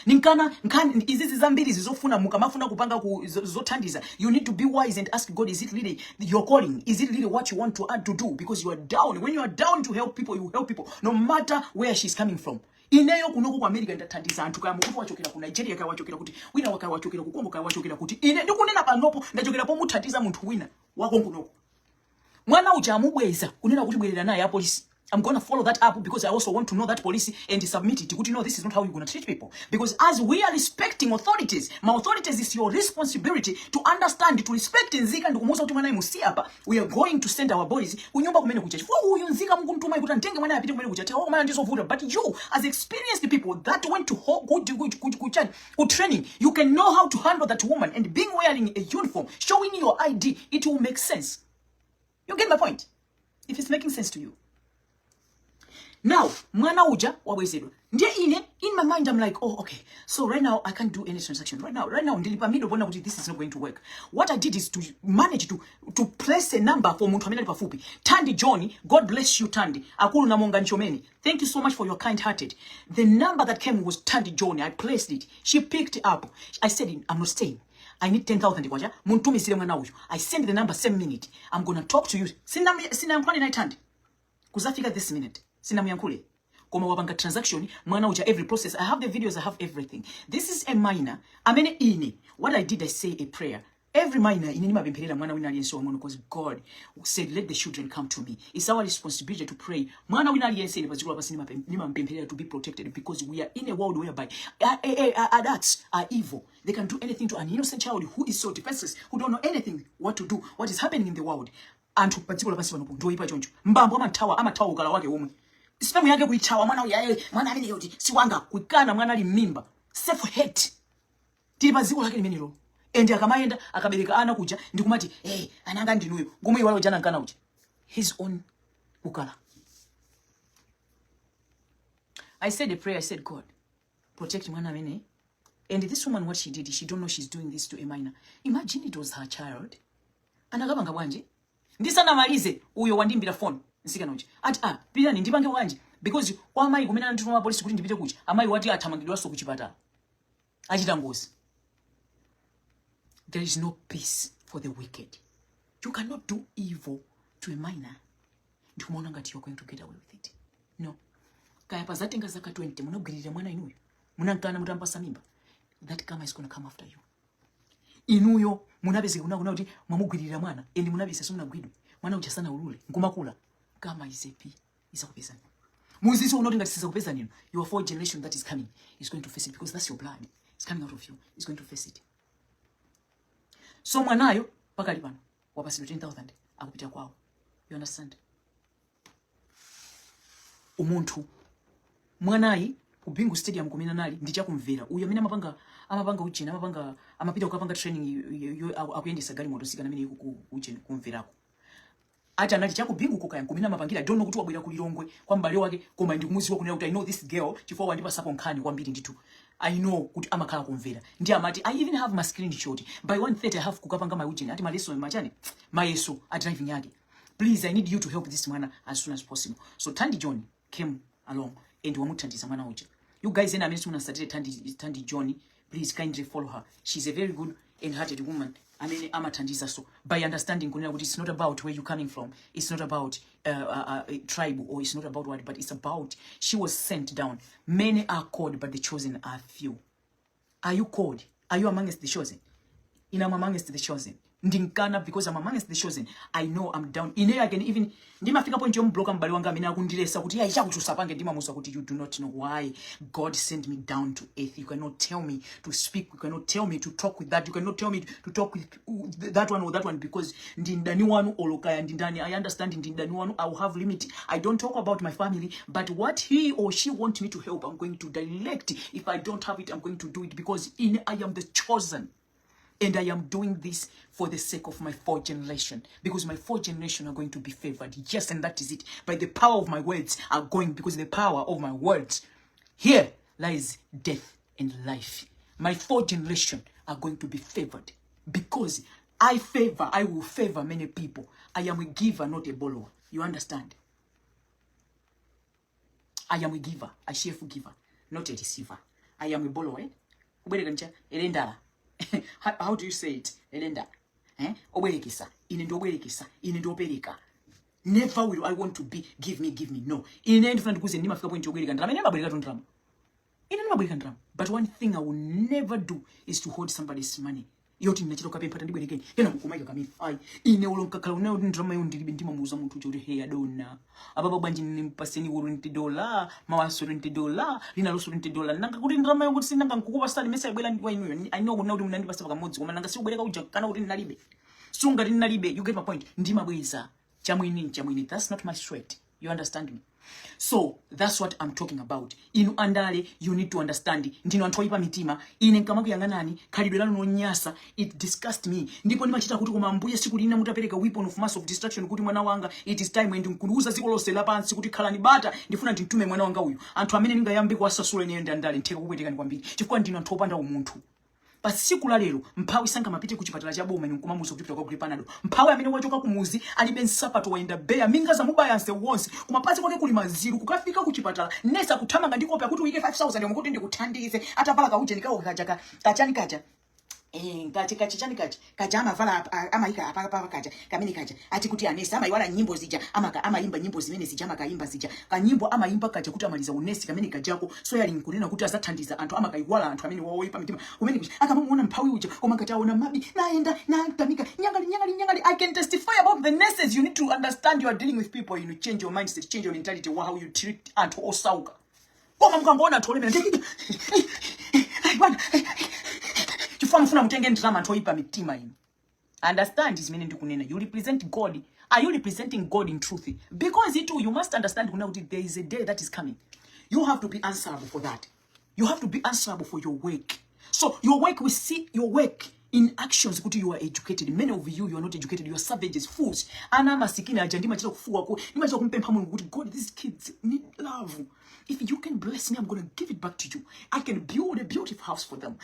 Nkani izizi zambiri zizofuna mukamafuna kupanga zothandiza. You need to be wise and ask God, is it really your calling? Is it really what you want to add to do? Because you are down. When you are down to help people, you help people no matter where she's coming from. Ineyo kunoku kwa America ndathandiza anthu kaya mukutu wachokera ku Nigeria kaya wachokera kuti wina wakaya wachokera ku Congo kaya wachokera kuti ine ndikunena panopo ndachokera po muthandiza munthu wina wako kunoku. Mwana uja amubweza kunena kuti bwerera naye apolisi. I'm going to follow that up because I also want to know that policy and submit it. You know, this is not how you're going to treat people. Because as we are respecting authorities, my authorities is your responsibility to understand, to respect Nzika and kumusa uti mwana musi hapa. We are going to send our boys. Unyumba kumene kuchachi. Uyu Nzika mkuntuma ikuta ntenge mwana yapite kumene kuchachi. Oh, mwana ndiso vuda. But you, as experienced people that went to good training, you can know how to handle that woman. And being wearing a uniform, showing your ID, it will make sense. You get my point? If it's making sense to you. Now, mwana uja wabwezedwa. Ndiye in my mind I'm like, oh, okay. So right now I can't do any transaction. Right now, ndilipa mido bona kuti this is not going to work. What I did is to manage to place a number for muntu amene pafupi. Tandi Johnny, God bless you Tandi. Akulu na monga nchomeni. Thank you so much for your kind-hearted. The number that came was Tandi Johnny. I placed it. She picked it up. I said, I'm not staying. I need 10,000 kwacha. Muntu misile mwana uju. I send the number same minute. I'm going to talk to you. Sina mkwani na Tandi. Kuzafika this minute. Sina myankule. Koma wabanga transaction, mwana uja every process. I have the videos, I have everything. This is a minor. Amene ini. What I did, I say a prayer. Every minor, inini mabimperera mwana wina aliyense wa mwana because God said, let the children come to me. It's our responsibility to pray. Mwana wina aliyense ni bazikula basi nima mbimperera to be protected because we are in a world whereby adults are evil. They can do anything to an innocent child who is so defenseless, who don't know anything what to do, what is happening in the world. anthu pa dziko lapansi panopo ndoyipa choncho. Mbambo amathawa ukala wake omwe. Sipamu yake kuithawa mwana uya mwana amene yoti siwanga kuikana mwana ali mmimba. Self hate. Tili pa dziko lake limenelo. Endi akamayenda akabereka ana kuja ndikumati ananga ndinuyo. Ngomwe iwalo jana nkana uja. His own ukala. I said a prayer. I said, God, protect mwana amene. And this woman, what she did, she don't know she's doing this to a minor. Imagine it was her child. Anakabanga bwanje. Ndisana malize uyo wandimbira phone. Nsika noche. Pita ndipange bwanje. Because kwa amayi kumena ntuma police kuti ndipite kuchi. Amayi wati athamangidwa so kuchipatala. Achita ngozi. There is no peace for the wicked. You cannot do evil to a minor. Ndikumaona ngati you're going to get away with it. No. Kaya pazatenga zaka 20 munogwirira mwana inuyo. Munankana mutampasa mimba. That karma is going to come after you. Inuyo munabeze kuna kuti mwamugwirira mwana endi munabise so munagwidwa. Mwana uchasana ulule nkumakula. Karma is isakupeza. Muziso unoti ngati sizakupeza nino. Your fourth generation that is coming is going to face it because that's your blood. It's coming out of you. It's going to face it. So mwanayo pakali pano wapasidwa 10,000 akupita kwawo. You understand? Umuntu mwanayi kubingu stadium kumina nali ndichakumvera uyo amene amapanga uchina amapita ukapanga training akuyendesa gali moto sikana amene uchina kumverako ati anati chakubingu kokaya kumina mapangira don't know kuti wabwera kulilongwe kwa mbale wake koma ndikumuziwa kunena kuti I know this girl chifukwa wandipa sapo nkhani kwambiri nditu I know kuti amakhala kumvera ndi amati I even have my screenshot by 1:30 I have kukapanga my uchina ati maleso machani mayeso a driving yake please I need you to help this mwana as soon as possible. So Tandy John came along and wamuthandiza mwana uja. You guys in amene munasatire Tandy John, please kindly follow her. She's a very good and hearted woman. Amene amathandiza so by understanding kunena kuti it's not about where you coming from. It's not about tribe or it's not about what, but it's about she was sent down. Many are called but the chosen are few. Are you called? Are you amongst the chosen? I'm amongst the chosen. Ndinkana because I'm amongst the chosen. I know I'm down. In here I can even ndimafika point yo mbloka mbali wanga amene akundilesa kuti ya chakutusapange ndimamusa kuti you do not know why God sent me down to earth. You cannot tell me to speak. You cannot tell me to talk with that. You cannot tell me to talk with that one or that one because ndindani wanu olokaya ndindani. I understand ndindani wanu I will have limit. I don't talk about my family, but what he or she want me to help, I'm going to direct. If I don't have it, I'm going to do it because I am the chosen. And I am doing this for the sake of my fourth generation. Because my fourth generation are going to be favored. Yes, and that is it. By the power of my words are going, because the power of my words. Here lies death and life. My fourth generation are going to be favored. Because I will favor many people. I am a giver, not a borrower. You understand? I am a giver, a cheerful giver, not a deceiver. I am a borrower. How do you say it? Elenda. Obelekisa. Inendobereka. Never will I want to be give me. No. But one thing I will never do is to hold somebody's money. Yoti nachitoka pempata ndibwereke yena kukumaika kami ai ine olonkakala unayo ndrama yo ndilibe ndima muza muntu chori hey adona ababa bwanji nimpaseni $20 mawaso $20 lina loso $20 nanga kuti ndrama yo kuti sinanga nkukupa sali mesa yabwela ndwa inuyo I know kuti munandipasa pakamodzi koma nanga siubwereka uja kana kuti nalibe sunga nalibe. You get my point. Ndima bweza chamwini that's not my straight. You understand me? So that's what I'm talking about. Inu andale, you need to understand. Ndino antwoipa mitima. Ine nkamaku yanganani, kalidwela nonyasa. It disgusts me. Ndipo nimachita kuti kumambuye siku lina mutapereka weapon of mass of destruction kuti mwana wanga. It is time when nkuruza ziko lose lapansi kuti khala ni bata. Ndifuna nditume mwana wanga uyu. Anthu amene ninga yambi kwa sasula niende andale nteka kukweteka ni kwambiri. Chifukwa ndino anthu opanda umuntu. Pasiku la lero mphawi sanga mapite kuchipatala cha boma nkumamuza kuti kwa kulipanado mphawi amene wachoka kumuzi ali ben sapato waenda beya minga za mubaya anse wonse kumapatsi kwake kuli maziru kukafika kuchipatala nesa kuthamanga ndikopa kuti uike 5,000 yomukuti ndikuthandize atavala kauche ndikawo kachani kacha kacha amavala amaika apa kacha kamene kacha ati kuti anesi amaiwala nyimbo zija amaimba nyimbo zimene zija amakaimba zija kanyimbo amaimba kacha kuti amaliza unesi kamene kajako so yali nkunena kuti azathandiza anthu amakaiwala anthu amene wawoipa mitima kumene kuti akamamuona mphawi uja koma kataona mabi naenda natamika nyangali. I can testify about the nurses. You need to understand you are dealing with people. You need to change your mindset, change your mentality, how you treat anthu osauka koma mukangona anthu olemera mfuna mutenge ndrama anthu oipa mitima ino. Understand is meaning ndikunena. You represent God Are you representing God in truth? Because it too, you must understand there is a day that is coming. You have to be answerable for that. You have to be answerable for your work. So your work, we see your work in actions. Kuti you are educated. Many of you are not educated. You are savages, fools. Ana masikini ajandima chila kufuwa ko. Nima chila kumpempa Mungu kuti God, these kids need love. If you can bless me, I'm going to give it back to you. I can build a beautiful house for them.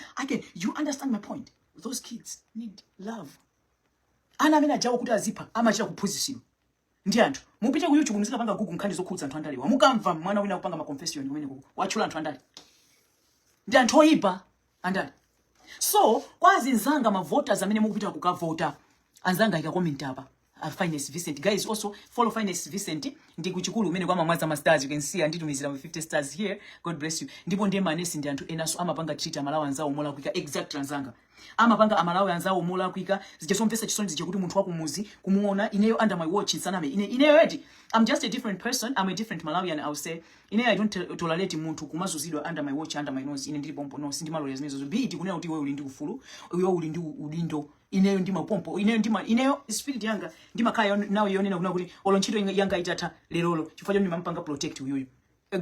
You understand my point? Those kids need love. Ana mina jawo kuti azipa ama chila kuposition. Ndi anthu mupite ku YouTube muzika panga Google nkhani zokhudza anthu andalewa. Mukamva mwana wina kupanga ma confession kumene kuko. Wachula anthu andale. Ndi anthu oyipa andale. So, kwazi nzanga ma voters amene mukupita kukavota. Anzanga ikakomment apa. Finest Vincent. Guys, also follow Finest Vincent. Ndi kuchikulu umene kwa mamwaza ma stars. You can see anditumizira 50 stars here. God bless you. Ndipo ndiye manesi ndi anthu enaso amapanga treat amalawa anzawo mola kuika exact nzanga. Amapanga amalawa anzawo mola kuika zichesomvesa chisoni zije kuti munthu wakumuzi kumuona ineyo under my watch insaname. Ineyo ready. I'm just a different person. I'm a different Malawian, I will say. Ineyo I don't tolerate munthu kumazuzidwa under my watch, under my nose. Ine ndili pompo no sindi malo yazimezo. Be it kunena kuti wewe uli ndi ufulu, wewe uli ndi udindo. Ineyo ndima pompo, ineyo spirit yanga ndima kaya nawe yonena kuna kuti olonchito yanga itata lelolo chifukwa ndima mpanga protect uyoyo.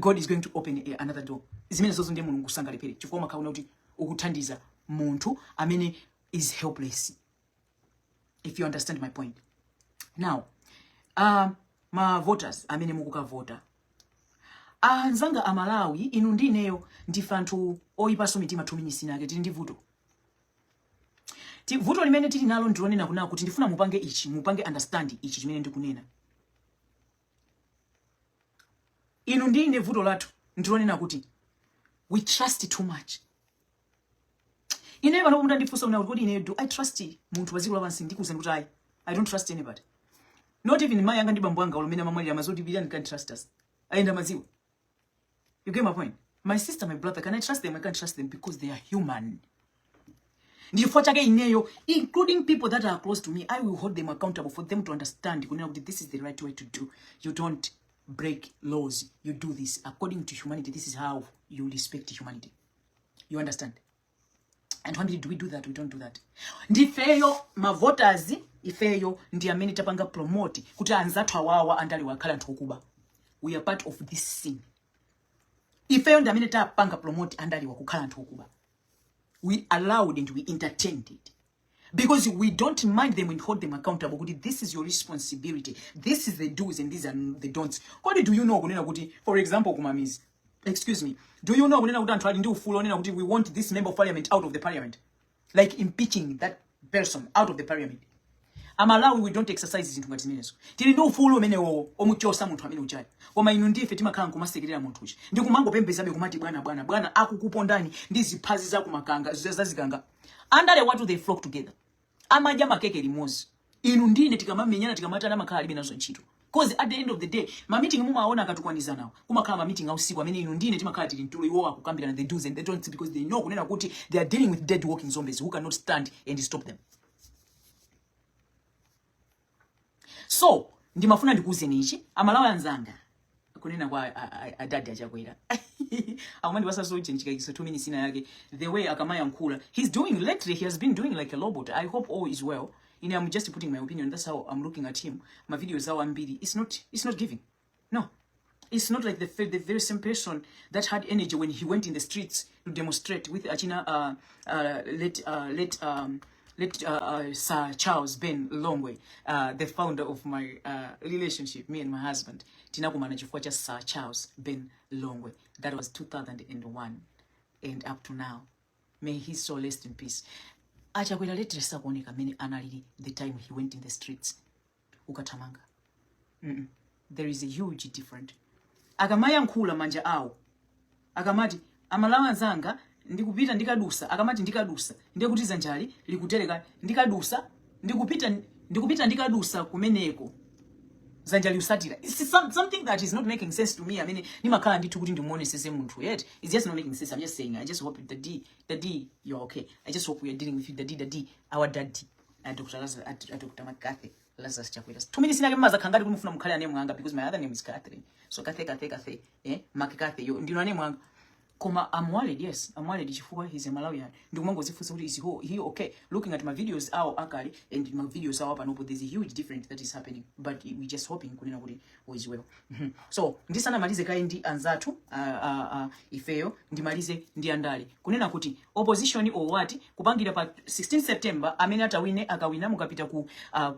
God is going to open another door. Zimene zozo ndiye Mulungu sangalepere chifukwa makaona kuti ukuthandiza muntu amene is helpless. If you understand my point. Now, ma voters amene mukukavota. Nzanga amalawi inu ndineyo ndifantu oyipaso mitima 2 minutes nake tili ndi vuto. Vuto limene tili nalo ndilonena kuna kuti ndifuna mupange ichi, mupange understand ichi chimene ndikunena. Inu ndine vuto lathu ndilonena kuti we trust too much. Ineyo vano kumunda ndifusa kuna kuti ineyo do I trust muntu waziko lavansi ndikuza kuti I don't trust anybody. Not even my yanga ndi bambo anga olomena mamwali amazoti billion can trust us. Aenda maziwa. You get my point? My sister, my brother, can I trust them? I can't trust them because they are human. Including people that are close to me, I will hold them accountable for them to understand this is the right way to do. You don't break laws. You do this according to humanity. This is how you respect humanity. You understand? And when do we do that? We don't do that. Ndifeyo ma voters ifeyo ndi amene tapanga promote kuti anzathu awawa andali wakhala anthu okuba. We are part of this scene. Ifeyo ndi amene tapanga promote andali wakukhala anthu okuba. We allowed and we entertained it. Because we don't mind them and hold them accountable. This is your responsibility. This is the do's and these are the don'ts. What do you know? For example, Kumamiz. Excuse me. Do you know we want this member of parliament out of the parliament? Like impeaching that person out of the parliament. I'm allowing we don't exercise this into ngatimenezo. Tili ndo ufulu mene wo omuchosa muntu amene uchayi. Koma inu ndiye fetima kanga kumasekerera muntu uchi. Ndi kumango pembezabe kumati bwana akukupondani ndi ziphazi za kumakanga zazikanga. Andale watu they flock together. Amaja makeke limozi. Inu ndine tikamamenyana tikamata na makhala libe nazo ntchito. Because at the end of the day, ma meeting mumaona akatukwanisa nawo. Kumakhala ma meeting ausiku amene inu ndine timakhala tili ntulo iwo akukambira the do's and the don'ts because they know kunena kuti they are dealing with dead walking zombies who cannot stand and stop them. So, ndimafuna ndikuuzeni ichi, amalawa anzanga. Kunena kwa adadi achakwera. Awandi wasa so chenchika 2 minutes ina yake. The way akamaya nkula, lately he has been doing like a robot. I hope all is well. I'm just putting my opinion. That's how I'm looking at him. My videos are ambidi. It's not giving. No. It's not like the very same person that had energy when he went in the streets to demonstrate with Achina Sir Charles Ben Longwe, the founder of my relationship, me and my husband. Tinakumana chifukwa cha Sir Charles Ben Longwe. That was 2001 and up to now. May his soul rest in peace. Achakwera letresa kuoneka many analili the time he went in the streets. Ukatamanga. There is a huge difference. Akamaya nkula manja awo. Akamati amalawa nzanga ndikupita ndikadusa. Akamati ndikadusa. Ndikutiza njali likutereka ndikadusa. Ndikupita ndikadusa kumeneko. Zanjali usatira. It's something that is not making sense to me. I mean, nimakhala ndithu kuti ndimuone sese muntu yet. It's just not making sense. I'm just saying. I just hope the D, you're okay. I just hope we are dealing with you. The D, our daddy. Dr. McCarthy. Lazarus Chakwera. 2 minutes nake maza khangati kumufuna mukhale ane mwanga because my other name is Catherine. So Kathe. Mark Kathe. Yo ndino ane mwanga. Koma, I'm worried, yes. I'm worried chifukwa he's a Malawian. Ndikumango zifusa kuti is he okay. Looking at my videos akali and my videos panopo, there's a huge difference that is happening. But we just hoping kunena kuti is well. So, ndisana malize kai ndi anzatu ifeyo ndimalize ndi andale. Kunena kuti opposition or what kupangira pa 16 September amene akawina mukapita ku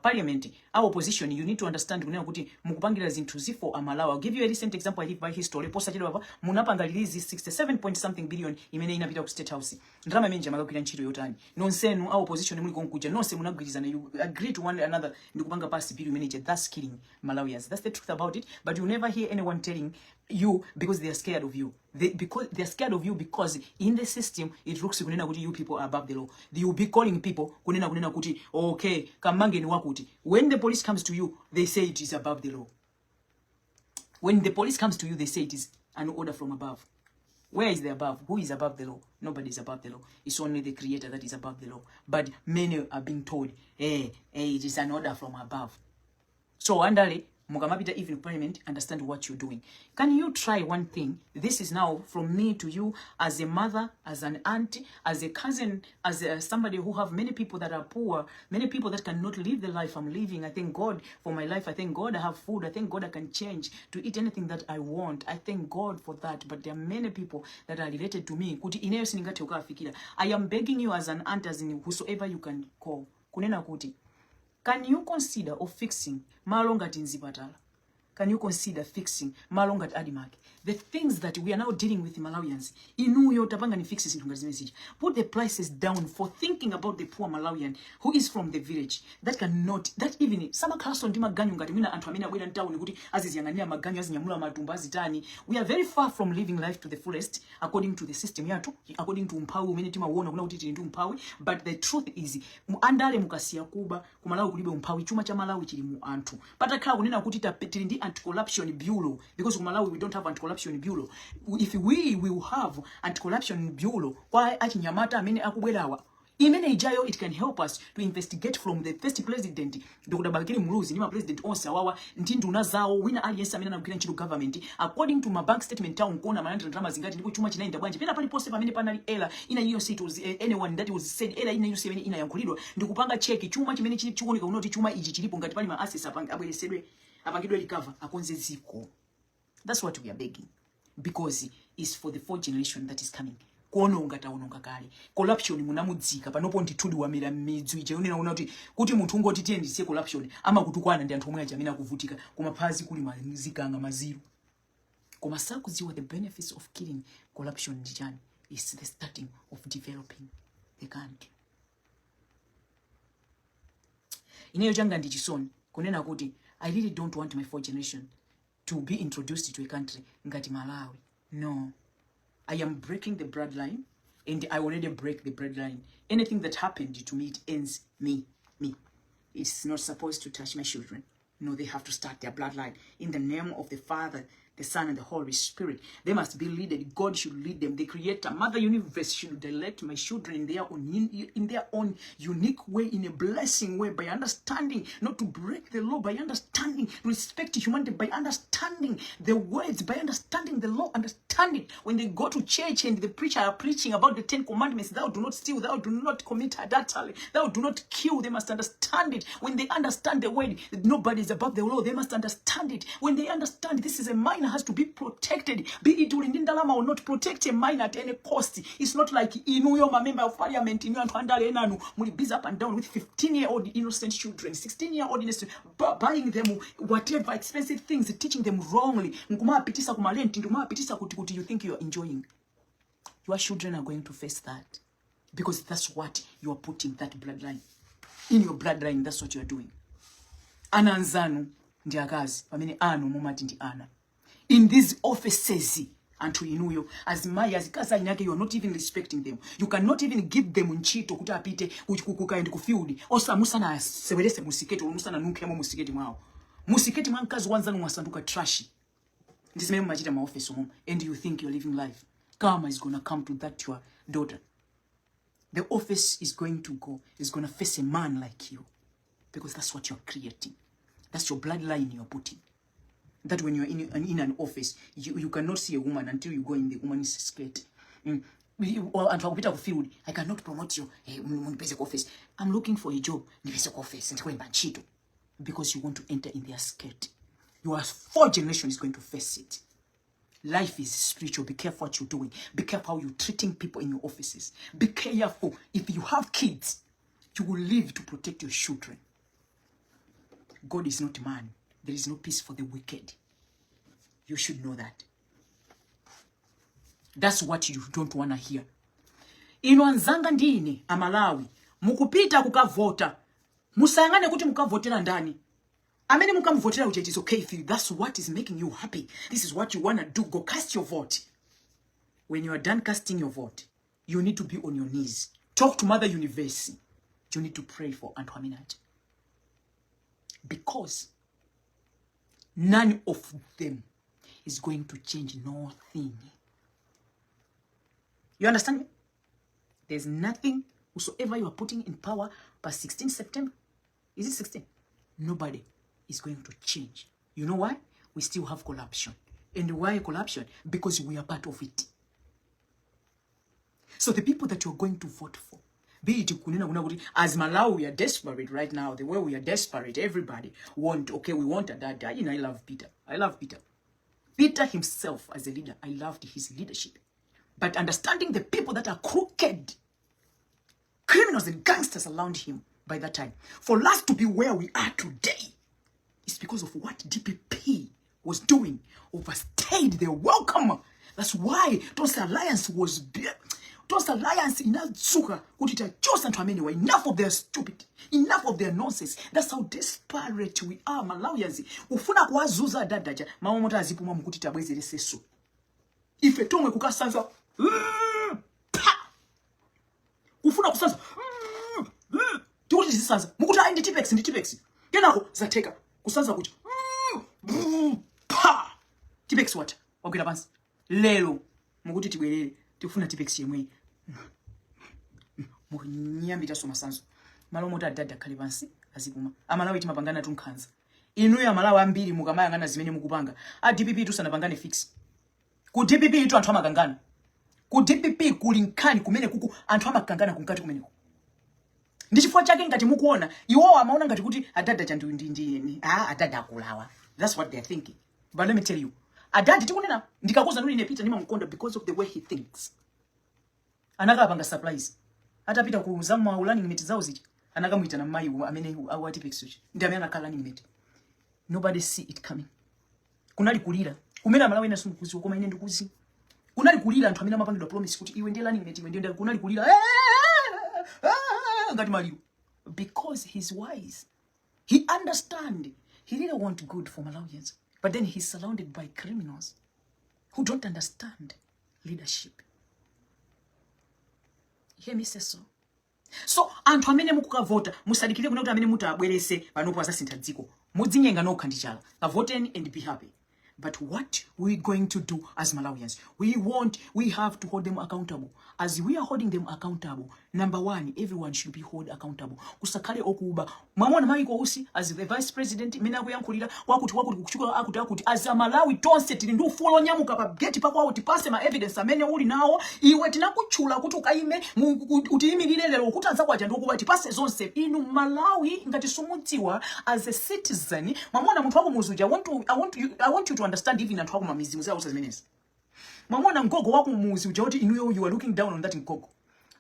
parliament. Our opposition, you need to understand kunena kuti mukupangira zinthu zifo amalawa. I'll give you a recent example I live by history. Posta chilo baba munapanga release 67 point something billion imene inapita ku State House. Ndrama menja makakira ntchito yotani. Nonsenu our opposition muli konkuja nonse munagwirizana, you agree to one another ndikupanga pass bill manager. That's killing Malawians. That's the truth about it. But you never hear anyone telling you because they are scared of you. They're scared of you because in the system it looks kunena kuti you people are above the law. They will be calling people kunena kuti okay kamange ni wakuti. When the police comes to you, they say it is above the law. When the police comes to you, they say it is an order from above. Where is the above? Who is above the law? Nobody is above the law. It's only the creator that is above the law. But many are being told, it is an order from above. So, andale, mukamapita even parliament, understand what you're doing. Can you try one thing? This is now from me to you as a mother, as an auntie, as a cousin, as somebody who have many people that are poor, many people that cannot live the life I'm living. I thank God for my life. I thank God I have food. I thank God I can change to eat anything that I want. I thank God for that. But there are many people that are related to me. Kuti ineyo siningati ukafikira. I am begging you as an aunt, as in whosoever you can call. Kunena kuti. Can you consider of fixing malonga tinzipatala? Can you consider fixing malonga Adimak? The things that we are now dealing with in Malawians. Inuyo tapanga ni fixes in message. Put the prices down for thinking about the poor Malawian who is from the village. That cannot, that even sama klaso ndima ganyu ngati mina antu amena bwela ntauni kuti aziziyangania maganyu azinyamula matumba azitani. We are very far from living life to the fullest according to the system yatu, according to umpawi umene tima uona kuna kuti ndi umpawi. But the truth is andale mukasiya kuba kumalawi kulibe umpawi chuma cha Malawi chili mu antu. Patakhala kunena kuti tapetili ndi anti-corruption bureau because kumalawi we don't have anti-corruption bureau. If we will have anti-corruption bureau, why achinyamata amene akubwerawa imene ijayo, it can help us to investigate from the first president Dr. Bakiri Muluzi nima president onse awawa ndinduna zawo wina aliyense amene anagwira ntchito government according to my bank statement town kuona manandira ndalama zingati ndipo chuma chinaenda bwanji pena pali poste pamene panali ela ina iyo it was anyone that was said ela ina iyo imene inayankhulidwa ndikupanga check chuma chimene chikuoneka unoti chuma ichi chilipo ngati pali ma assets abweresedwe apangidwe recover akonze ziko. That's what we are begging because it's for the fourth generation that is coming. Kuononga taononga kale. Corruption munamudzika panopo ndithudi wamera midzi ije unena unati kuti munthu ngoti tiye ndisiye corruption ama kutukwana ndi anthu omwe ajamina kuvutika koma phazi kuli mazikanga maziru. Koma sakudziwa the benefits of killing corruption ndichani is the starting of developing the country. Ineyo changa ndichisoni kunena kuti I really don't want my fourth generation to be introduced to a country ngati Malawi. No. I am breaking the bloodline, and I already break the bloodline. Anything that happened to me, it ends me. It's not supposed to touch my children. No, they have to start their bloodline. In the name of the Father, the Son, and the Holy Spirit. They must be led. God should lead them. The Creator, Mother Universe should direct my children in their own unique way, in a blessing way, by understanding, not to break the law, by understanding, respect humanity, by understanding the words, by understanding the law, understanding. When they go to church and the preacher are preaching about the 10 commandments, thou do not steal, thou do not commit adultery, thou do not kill, they must understand it. When they understand the word, nobody is above the law, they must understand it. When they understand this is a minor has to be protected, be it Ulindindalama or not, protect a minor at any cost. It's not like Inuyo, a member of parliament, in Enanu, will be up and down with 15-year-old innocent children, 16-year-old innocent, buying them whatever expensive things, teaching them wrongly. You think you are enjoying. Your children are going to face that because that's what you are putting, that bloodline. In your bloodline, that's what you are doing. Ananzanu ndiagazi, pamene anu mumati ndi ana. In these offices, Antu Inuyo, as Maya, as Kasa Inake, you are not even respecting them. You cannot even give them unchito, kutapite, kukuka and kufiudi. Osa musana severese musiketi, or musana nukemo musiketi mao. Musiketi mankas wanzanu wasanduka trashy. This may majita my office home, and you think you're living life. Karma is gonna come to that your daughter. The office is going to go, is gonna face a man like you. Because that's what you're creating. That's your bloodline you're putting. that when you're in an office, you cannot see a woman until you go in the woman's skirt. Or and for field, I cannot promote you in basic office. I'm looking for a job in basic office and because you want to enter in their skirt. Your 4th generation is going to face it. Life is spiritual. Be careful what you're doing. Be careful how you're treating people in your offices. Be careful. If you have kids, you will live to protect your children. God is not man. There is no peace for the wicked. You should know that. That's what you don't want to hear. Inwanzanga ndine amalawi mukupita kukavota musayangane kuti mukavotera ndani. Amene mukamvotera uche, it is okay if you, that's what is making you happy. This is what you want to do. Go cast your vote. When you are done casting your vote, you need to be on your knees. Talk to Mother Universe. You need to pray for Antoinette. Because none of them is going to change nothing. You understand me? There's nothing whosoever you are putting in power by 16 September. Is it 16? Nobody is going to change. You know why? We still have corruption. And why corruption? Because we are part of it. So the people that you're going to vote for, be it as Malawi, we are desperate right now. The way we are desperate, everybody want, okay, we want a dada. You know, I love Peter. I love Peter. Peter himself as a leader, I loved his leadership. But understanding the people that are crooked, criminals and gangsters around him by that time, for us to be where we are today, it's because of what DPP was doing, overstayed their welcome. That's why those alliance was those alliance in Azuka would it just and anyway. Enough of their stupid, enough of their nonsense. That's how desperate we are, Malawians. Ufuna kuwazuza dadaja, mama mota azipuma mkuti tabwezi reseso. Ife tongwe kukasanza, ufuna kusanza, tukuti zisanza, mukuta ndi tipex. Kenako zateka. Kusanza kucha. Tipex what? Ogera pansi. Lelo mukuti tibwerere tifuna tipex yemwe. Munyambita soma sanzo. Malo mota dada kale pansi azikuma. Amalawi timapangana tunkhanza. Inu ya Malawi ambiri mukamayangana zimene mukupanga. A DPP tusanapangane fix. Ku DPP itu anthu amakangana. Ku DPP kulinkani kumene kuku anthu amakangana kunkati kumeneko. Ndichifukwa chake ngati mukuona iwo amaona ngati kuti adada chandu ndi adada akulawa. That's what they're thinking. But let me tell you, adada tikunena ndikakuza nuli nepita ndima mkonda because of the way he thinks. Anakapanga surprise. Atapita ku zamu wa learning mate zao zichi. Anakamuita na mai amene awati pexuchi. Ndi amene anakala learning mate. Nobody see it coming. Kunali kulira. Kumena Malawi nasu kuzi ukoma ine ndikuzi. Kunali kulira anthu amene amapangidwa promise kuti iwe ndiye learning mate iwe ndiye kunali kulira. Because he's wise. He understands. He didn't want good for Malawians. But then he's surrounded by criminals who don't understand leadership. Hear me say so. So, anthu amene mukukavota, musadikire kuna kuti amene mutabwerese panopo asasintha dziko. Mudzinyenga nokha ndi chala. Kavoteni and be happy. But what we're going to do as Malawians, we have to hold them accountable. As we are holding them accountable, number one, everyone should be held accountable. Kusakale okuba. Mwamona Maiko Usi, as the vice president, mina kuyankulira, wakuti kuchukula akuti, as a Malawi tonse tilindu fulo nyamuka pa geti pa kwa utipase ma evidence amene uli nawo, iwe tinakuchula kuti ukaime, utiyimirire lero kuti anza kwaja ndokuba tipase zonse. Inu Malawi ngati sumutiwa as a citizen, mwamona muntu wako muzuja, I want you to understand even anthu akuma mizimu zawo semenezi. Mwamona ngogo wako muzi uja oti inuyo you are looking down on that ngogo.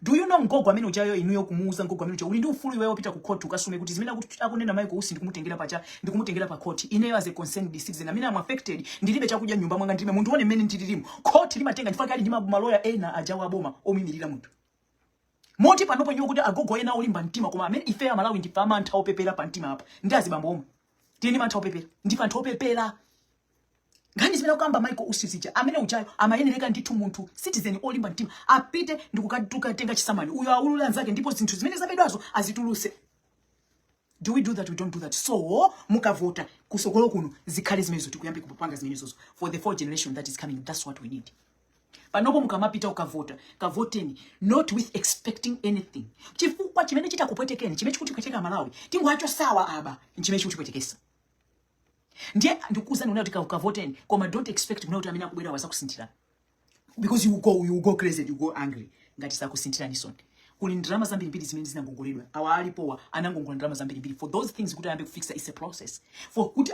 Do you know ngogo amene ujayo inuyo kumuuza ngogo amene uja uli ndi ufulu iweyo pita ku court ukasume kuti zimene akunena Michael Usi ndikumutengera pacha ndikumutengera pa court ineyo as a concerned citizen amene am affected ndilibe chakudya nyumba mwanga ndilibe munthu one mmene ndililimu court limatenga chifukwa kali ndi maloya ena ajawa aboma omimirira munthu. Moti panopo nyo kuti agogo ena olimba mtima koma amene ife Malawi ndi fama anthu opepera pa mtima apa ndi azibambo omwe tini anthu opepera ndi anthu opepera. Ngani zimene ukamba Michael Usizija amene uchayo amayenereka ndithu munthu citizen olimba mtima apite ndikukatuka tenga chisamani uyo aulula nzake ndipo zinthu zimene zabedwazo azituluse. Do we do that? We don't do that. So mukavota kusogolo kuno zikhale zimenezo tikuyambe kupanga zimenezo for the 4th generation that is coming. That's what we need. Panopo mukamapita ukavota kavoteni not with expecting anything. Chifukwa chimene chitakupwetekeni chimene chikuti kweteka Malawi tingwacho sawa aba chimene chikuti kwetekesa. Ndiye ndikuzani unati ukavote koma don't expect kuna kuti amene akubwera wasakusinthira. Because you go crazy, you go angry. Ngati sakusinthira nisoni. Kuli ndrama zambiri mbiri zimene zinangongoledwa. Awalipowa anangongola ndrama zambiri mbiri. For those things kuti ayambe kufixa is a process. For kuti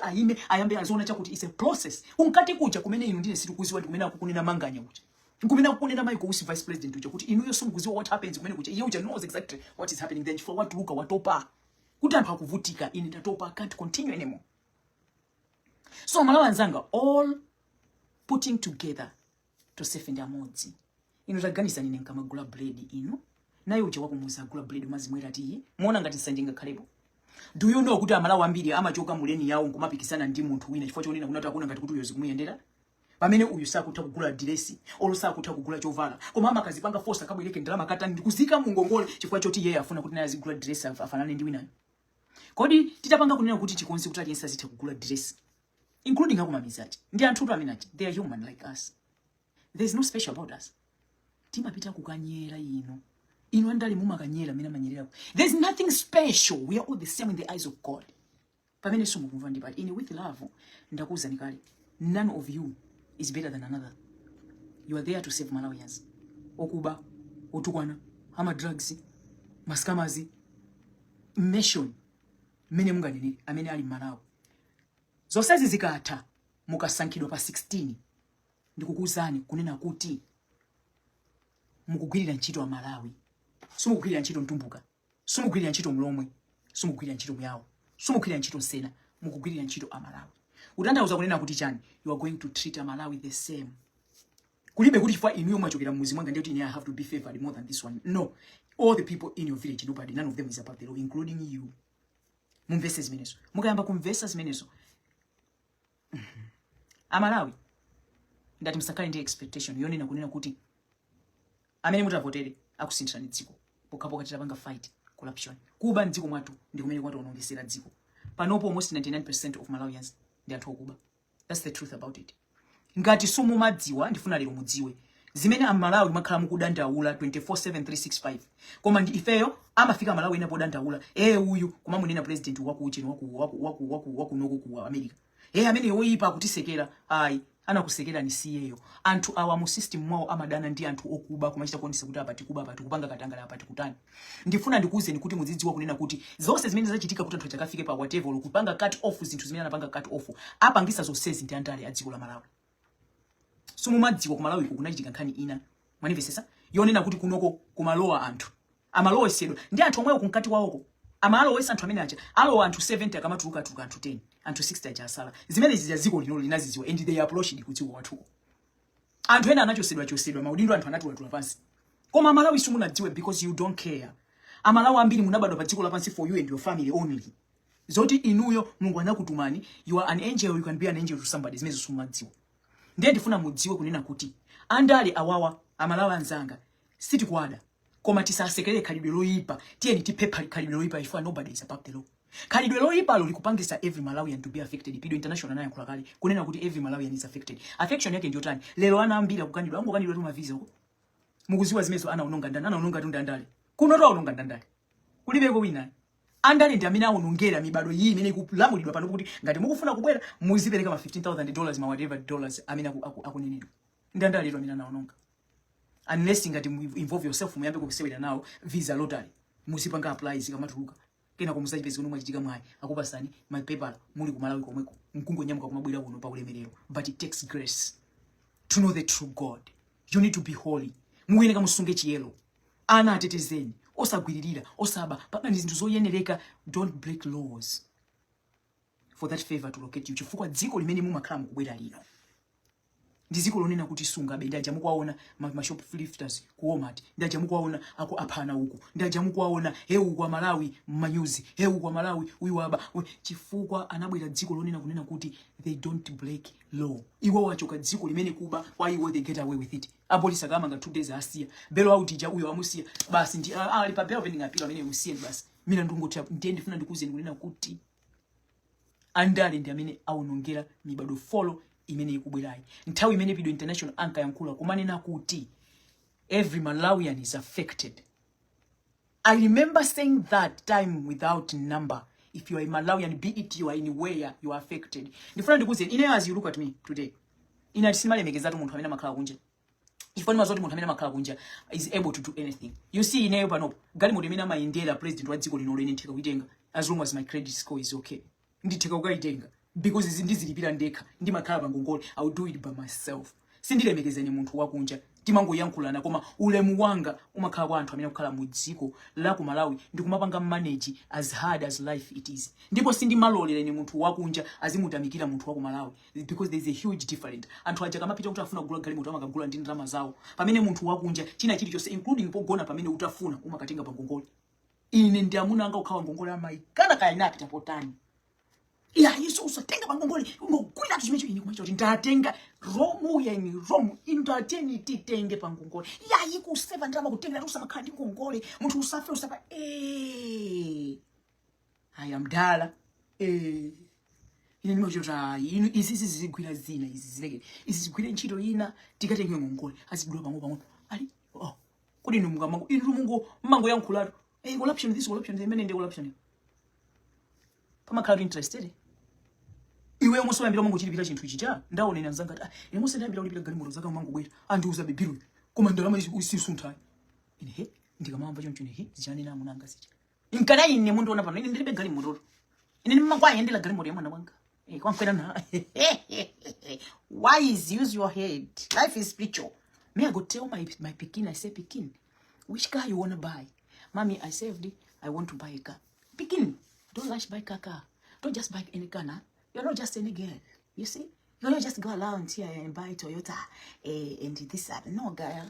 ayambe azona chakuti is a process. Unkati kuja kumene inu ndine situkuziwa kumene akukunena manganya kuja. Kumene akukunena Michael usi vice president uja kuti inu yoso mkuziwa what happens kumene kuja. Iye uja knows exactly what is happening then for what to look watopa. Kuti anthu akuvutika ini ndatopa can't continue anymore. So Malawi anzanga all putting together to save their modzi. Inu taganiza nine nkamagula blade inu. Naye uja wakumuza gula blade mazimwera tiye. Muona ngati sanjenga khalebo. Do you know kuti Amalawi ambiri amachoka muleni yawo nkumapikisana ndi munthu wina chifukwa chonena kunati akuna ngati kuti uyo zikumuyendera? Pamene uyu sakutha kugula dress, olo sakutha kugula chovala. Koma amakazipanga force akabweleke ndalama katani ndikuzika mungongole chifukwa choti yeye afuna kuti naye azigula dress afanane ndi winayo. Kodi titapanga kunena kuti chikonzi kuti aliyense azitha kugula dress, including akumamizaji. Ndi anthu amenaji, they are human like us. There is no special about us. Timapita kukanyera ino. Inu andali mumakanyera mina manyerera. There is nothing special. We are all the same in the eyes of God. Pamene sumu kumva ndi pali. With love, ndakuza nikali. None of you is better than another. You are there to save Malawians. Okuba, otukwana, ama drugs, maskamazi, mission. Mene munga nini, amene ali Malawi. Zosezi zikata, mukasankidwa pa 16. Ndikukuzani kunena kuti mukugwirira ntchito wa Malawi. Sumugwirira ntchito Ntumbuka. Sumugwirira ntchito Mlomwe. Sumugwirira ntchito Myawo. Sumugwirira ntchito Nsena. Mukugwirira ntchito Amalawi. Utandauza kunena kuti chani, you are going to treat Amalawi the same. Kulibe kuti chifukwa inuyo mwachokera mmuzi mwanga ndiye kuti I have to be favored more than this one. No. All the people in your village, nobody, none of them is above the law, including you. Mumvese zimenezo. Mukayamba kumvesa zimenezo. Amalawi. Ndati msakale ndi expectation. Yonena kunena kuti amene mutavotere akusinthirani dziko. Pokapoka titapanga fight corruption. Kuba dziko mwatu ndi kumene kwatu onongesera dziko. Panopo almost 99% of Malawians ndi anthu okuba. That's the truth about it. Ngati sumu madziwa ndifuna lero mudziwe. Zimene Amalawi makhala mukudandaula 24/7/365. Koma ndi ifeyo amafika Malawi ina podandaula. Uyu koma munena president waku ucheno waku noko ku America. Amene yoyipa kutisekera ayi anakusekera ni siyeyo. Anthu awa mu system mwawo amadana ndi anthu okuba kumachita kuonesa kuti apati kuba apati kupanga katangala apati kutani. Ndifuna ndikuuzeni kuti mudzidziwa kunena kuti zonse zimene zachitika kuti anthu achakafike pa whatever kupanga cut off zinthu zimene anapanga cut off apangisa zonsezi ndi andale adziko la Malawi. Sumu madziwa ku Malawi kunachitika nkhani ina. Mwanimvesesa? Yonena kuti kunoko kumalowa anthu. Amalowa isedwa ndi anthu omweyo kunkati wawoko. Amalo wesa anthu amene acha. Alo anthu 70 akamatuluka anthu 10. Anthu 60 achasala. Zimene zija ziko lino linaziziwa and they approached kuti wathuko. Anthu ena anachosedwa maudindo anthu anatula pansi. Koma Malawi sumu nadziwe because you don't care. Amalawi ambiri munabadwa pa dziko lapansi for you and your family only. Zoti inuyo Mulungu anakutumani, you are an angel, you can be an angel to somebody. Zimene sumu madziwa. Ndiye ndifuna mudziwe kunena kuti andale awawa Amalawi anzanga siti kwada koma tisasekere khalidwe loyipa tiye nitipepa khalidwe loyipa if nobody is above the law. Khalidwe loyipa lo likupangisa every Malawian to be affected. Pido international nayo kulakali kunena kuti every Malawian is affected. Affection yake ndio tani lero anaambira kukanidwa angokanidwa tu maviza huko mukuziwa zimezo anaononga ndani anaononga tu ndandale kuno to aononga ndandale kulibeko wina andale ndi amene aonongera mibado iyi imene ikulamulidwa pano kuti ngati mukufuna kubwera muzipereka ma $15,000 ma whatever dollars amene akunenedwa ndandale ito amene anaononga. Unless ngati involve yourself muyambe kusewera nawo visa lottery muzipanga apply zikamatuluka kena kumuzachipezi kuno mwachitika mwayi akupasani my paper muli ku Malawi komweko mkungo nyamuka kumabwera kuno pa ulemerero. But it takes grace to know the true God. You need to be holy. Muyeneka musunge chiyelo ana atetezeni osagwiririra osaba paka ndi zinthu zoyenereka. Don't break laws for that favor to locate you. Chifukwa dziko limene mumakhala mukubwera lino ndiziko lonena kuti sunga be ndaja mukwaona ma shoplifters ku Walmart ndaja mukwaona ako aphana huko ndaja mukwaona kwa Malawi manyuzi kwa Malawi uyiwaba chifukwa anabwera dziko lonena kunena kuti they don't break law. Iwo wachoka dziko limene kuba why they get away with it. Abolisa kama nga 2 days asiya belo autija uyo amusiya basi ndi ali pa belo vending appeal amene usiye basi mina ndungoti ndifuna ndikuze kunena kuti andale ndi amene aonongera mibado follow imene ikubwerayi. Nthawi imene Pido International anka yankula kumanena kuti every Malawian is affected. I remember saying that time without number If you are a Malawian, be it you are anywhere, you are affected. Ndifuna ndikuze, as you look at me today, simalemekezatu munthu amene amakhala kunja. Chifukwa mazoti munthu amene amakhala kunja is able to do anything. You see ineyo panopo, galimoto imene amayendera president wa dziko lino lene ntheka kuitenga, as long as my credit score is okay. Nditheka kukaitenga. Because izi ndizilipira ndekha, ndimakhala pa ngongole, I will do it by myself. Sindilemekezeni munthu wakunja. Timangoyankhulana koma ulemu wanga umakhala kwa anthu amene akukhala mu dziko la ku Malawi ndikumapanga manage as hard as life it is. Ndipo sindimalolera munthu wakunja azimutamikira munthu wa ku Malawi because there is a huge difference. Anthu aja kamapita kuti afuna kugula galimoto amakagula ndi ndalama zawo. Pamene munthu wakunja china chilichonse including pogona pamene utafuna umakatenga pa ngongole. Ine ndi amuna anga ukhawa ngongole amaikana kaina apita potani. Yeah, Yesu usatenga pangongole ungokwira chimecho ini kumacho ndatenga romu yani romu indateni titenge pangongole ya yiku save ndama kutenga usamakhala ndi ngongole munthu usafe usapa I am dala ine nimachota inu izi zigwira zina izi zileke izi zigwire ntchito ina tikatenge ngongole azigula pang'ono ali kodi inu mungamango inu mungu mango yankhulatu corruption this corruption imene ndi corruption pamakhala interested iwe umusoma mbira mungu chilipira chinthu chicha ndaone nanzanga ine musi ndambira ulipira galimoto zaka mangu bwera andiuza bibiru koma ndalama isisunthani ine ndikamamba choncho ne zichane na munanga sicha inkana ine muntu ona pano ine ndilibe galimoto ine nimangwa yendela galimoto ya mwana wanga kwamkwera na wise use your head life is spiritual. Me I go tell my Pekin, I say Pekin, which car you wanna buy? Mommy, I saved it, I want to buy a car. Pekin, don't rush buy car. Don't just buy any car now. You're not just any girl, you see? You don't just go around here and buy Toyota and this up. No, girl.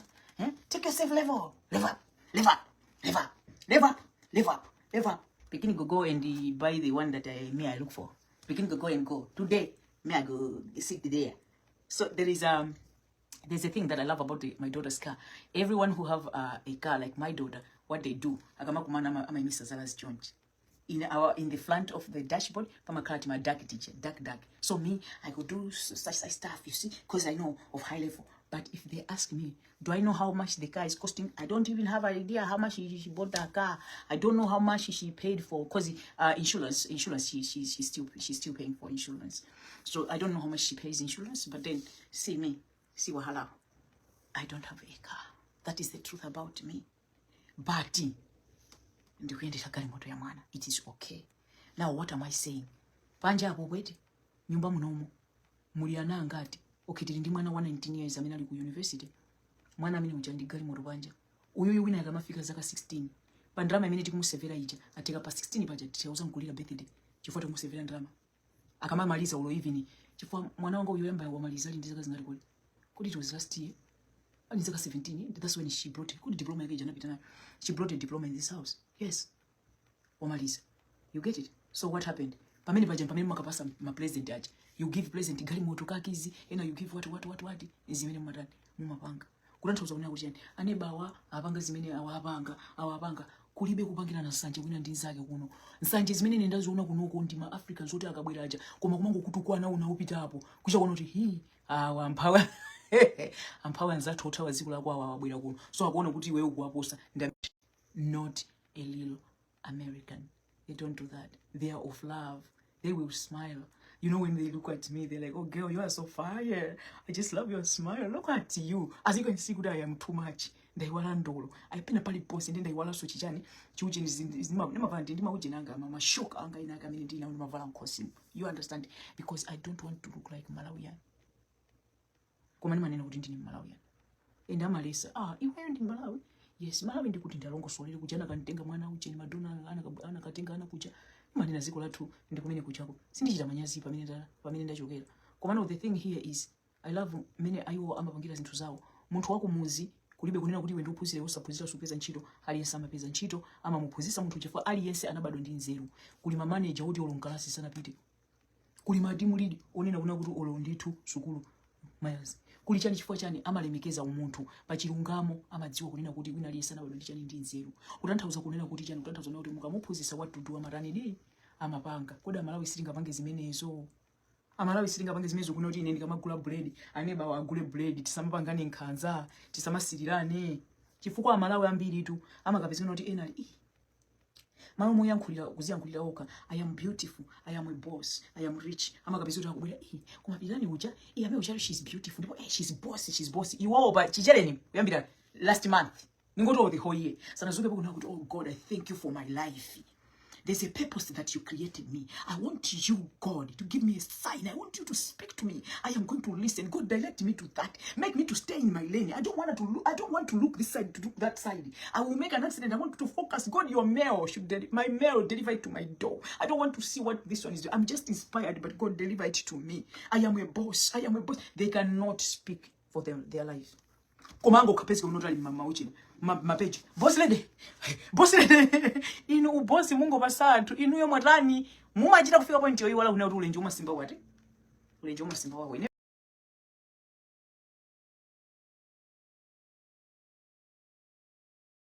Take yourself level. Live up. Live up. Live up. Live up. Live up. Live up. Pekin go and buy the one that I look for. Pekin go and go. Today, me I go sit there. So there's a thing that I love about my daughter's car. Everyone who have a car like my daughter, what they do, agamakumana ama Mr. Zala's joint. In the front of the dashboard, my dark teacher, dark. So me, I could do such stuff, you see, because I know of high level. But if they ask me, do I know how much the car is costing? I don't even have an idea how much she bought that car. I don't know how much she paid for, because insurance. She's still paying for insurance. So I don't know how much she pays insurance. But then see me, see wahala. I don't have a car. That is the truth about me. But it is okay. Now what am I saying? Panja hapo bwete nyumba munomo muliana ngati okay tili ndi mwana wa 19 years amene ali ku university mwana amene mujandi gali moto banja uyu wina akamafika zaka 16 pa drama imene tikumusevera ija ateka pa 16 paja tiyauza mkulira birthday chifukwa tumusevera drama akamamaliza ulo even chifukwa mwana wanga uyu yamba wamaliza ali ndi zaka zingali kodi it was last year ali zaka 17. That's when she brought good diploma yake jana bitana. She brought a diploma in this house. Yes. Wamaliza. You get it? So what happened? Pamene makapasa ma president aje. You give president gali moto kakizi, you give what izimene mmatani mumapanga. Kulantauza kunya kuti anebawa apanga zimene awapanga kulibe kupangira na nsanje wina ndi nzake kuno. Nsanje zimene nenda zoona kunoko ndi ma Africans zoti akabwera aja koma kumango kutukwana una upita hapo. Kucha kuona kuti ampawa ampawa nzathu othawa dziko la kwawo awabwera kuno. So akuona kuti iwe ukuwaposa not a little American. They don't do that. They are of love. They will smile. You know, when they look at me, they're like, oh, girl, you are so fire. I just love your smile. Look at you. As you can see, I am too much. They were ndolo. I pin a pali post and then they were so chichani. Chujin is never ujinanga, mama shock anga in a community now. You understand? Because I don't want to look like Malawian. Come on, Malawian. And I'm Alisa. You weren't in Malawi? Yes, Malawi ndikutinda longo solero kujana kanitenga mwana ucheni Madonna ana katenga ana kuja manina ziko latu ndikumene kuchako sindichita manyazi pamene ndachokera komano the thing here is I love many ayo amapangira zinthu zawo munthu wako muzi kulibe kunena kuti iwe ndi uphunzire usapuzira supeza ntchito aliyense amapeza ntchito ama muphunzisa munthu chifukwa aliyense anabadwa ndi nzeru kuli ma manager oti olonkalasi sanapite kuli ma team lead onena kuna kuti olo ndithu sukulu mayazi kuli chani chifukwa chani amalemekeza umuntu pachilungamo amadziwa kunena kuti wina aliyense anabadwa ndi chani ndi nzeru utanthauza kunena kuti chani utanthauza kuti mukamuphunzisa watudu amatani di amapanga kodi Amalawi silingapange zimenezo Amalawi silingapange zimenezo kuna kuti ine ndikamagula bread aneba wagule bread tisamapangane nkhanza tisamasilirane chifukwa Amalawi ambiri tu amakapezeka kuti enali mama muyankhulira kuziyankhulira oka, I am beautiful, I am a boss, I am rich. Ama kabisa utakubwera kuma bilani uja ame uja she's beautiful ndipo she's boss iwo ba chichereni uyambira last month ningoto the whole year sana zuke bako nakuti oh God, I thank you for my life. There's a purpose that you created me. I want you, God, to give me a sign. I want you to speak to me. I am going to listen. God, direct me to that. Make me to stay in my lane. I don't want to look this side to do that side. I will make an accident. I want to focus. God, your mail my mail deliver it to my door. I don't want to see what this one is doing. I'm just inspired, but God, deliver it to me. I am a boss. I am a boss. They cannot speak for their life. Komango kapesi unotali mama uchini. Mapeji. Boss lady. Inu bosi mungo basatu. Inu yo mwatani. Mumajita kufika point yoyi wala unauri ulenji umasimba wate. Ulenji umasimba wawe.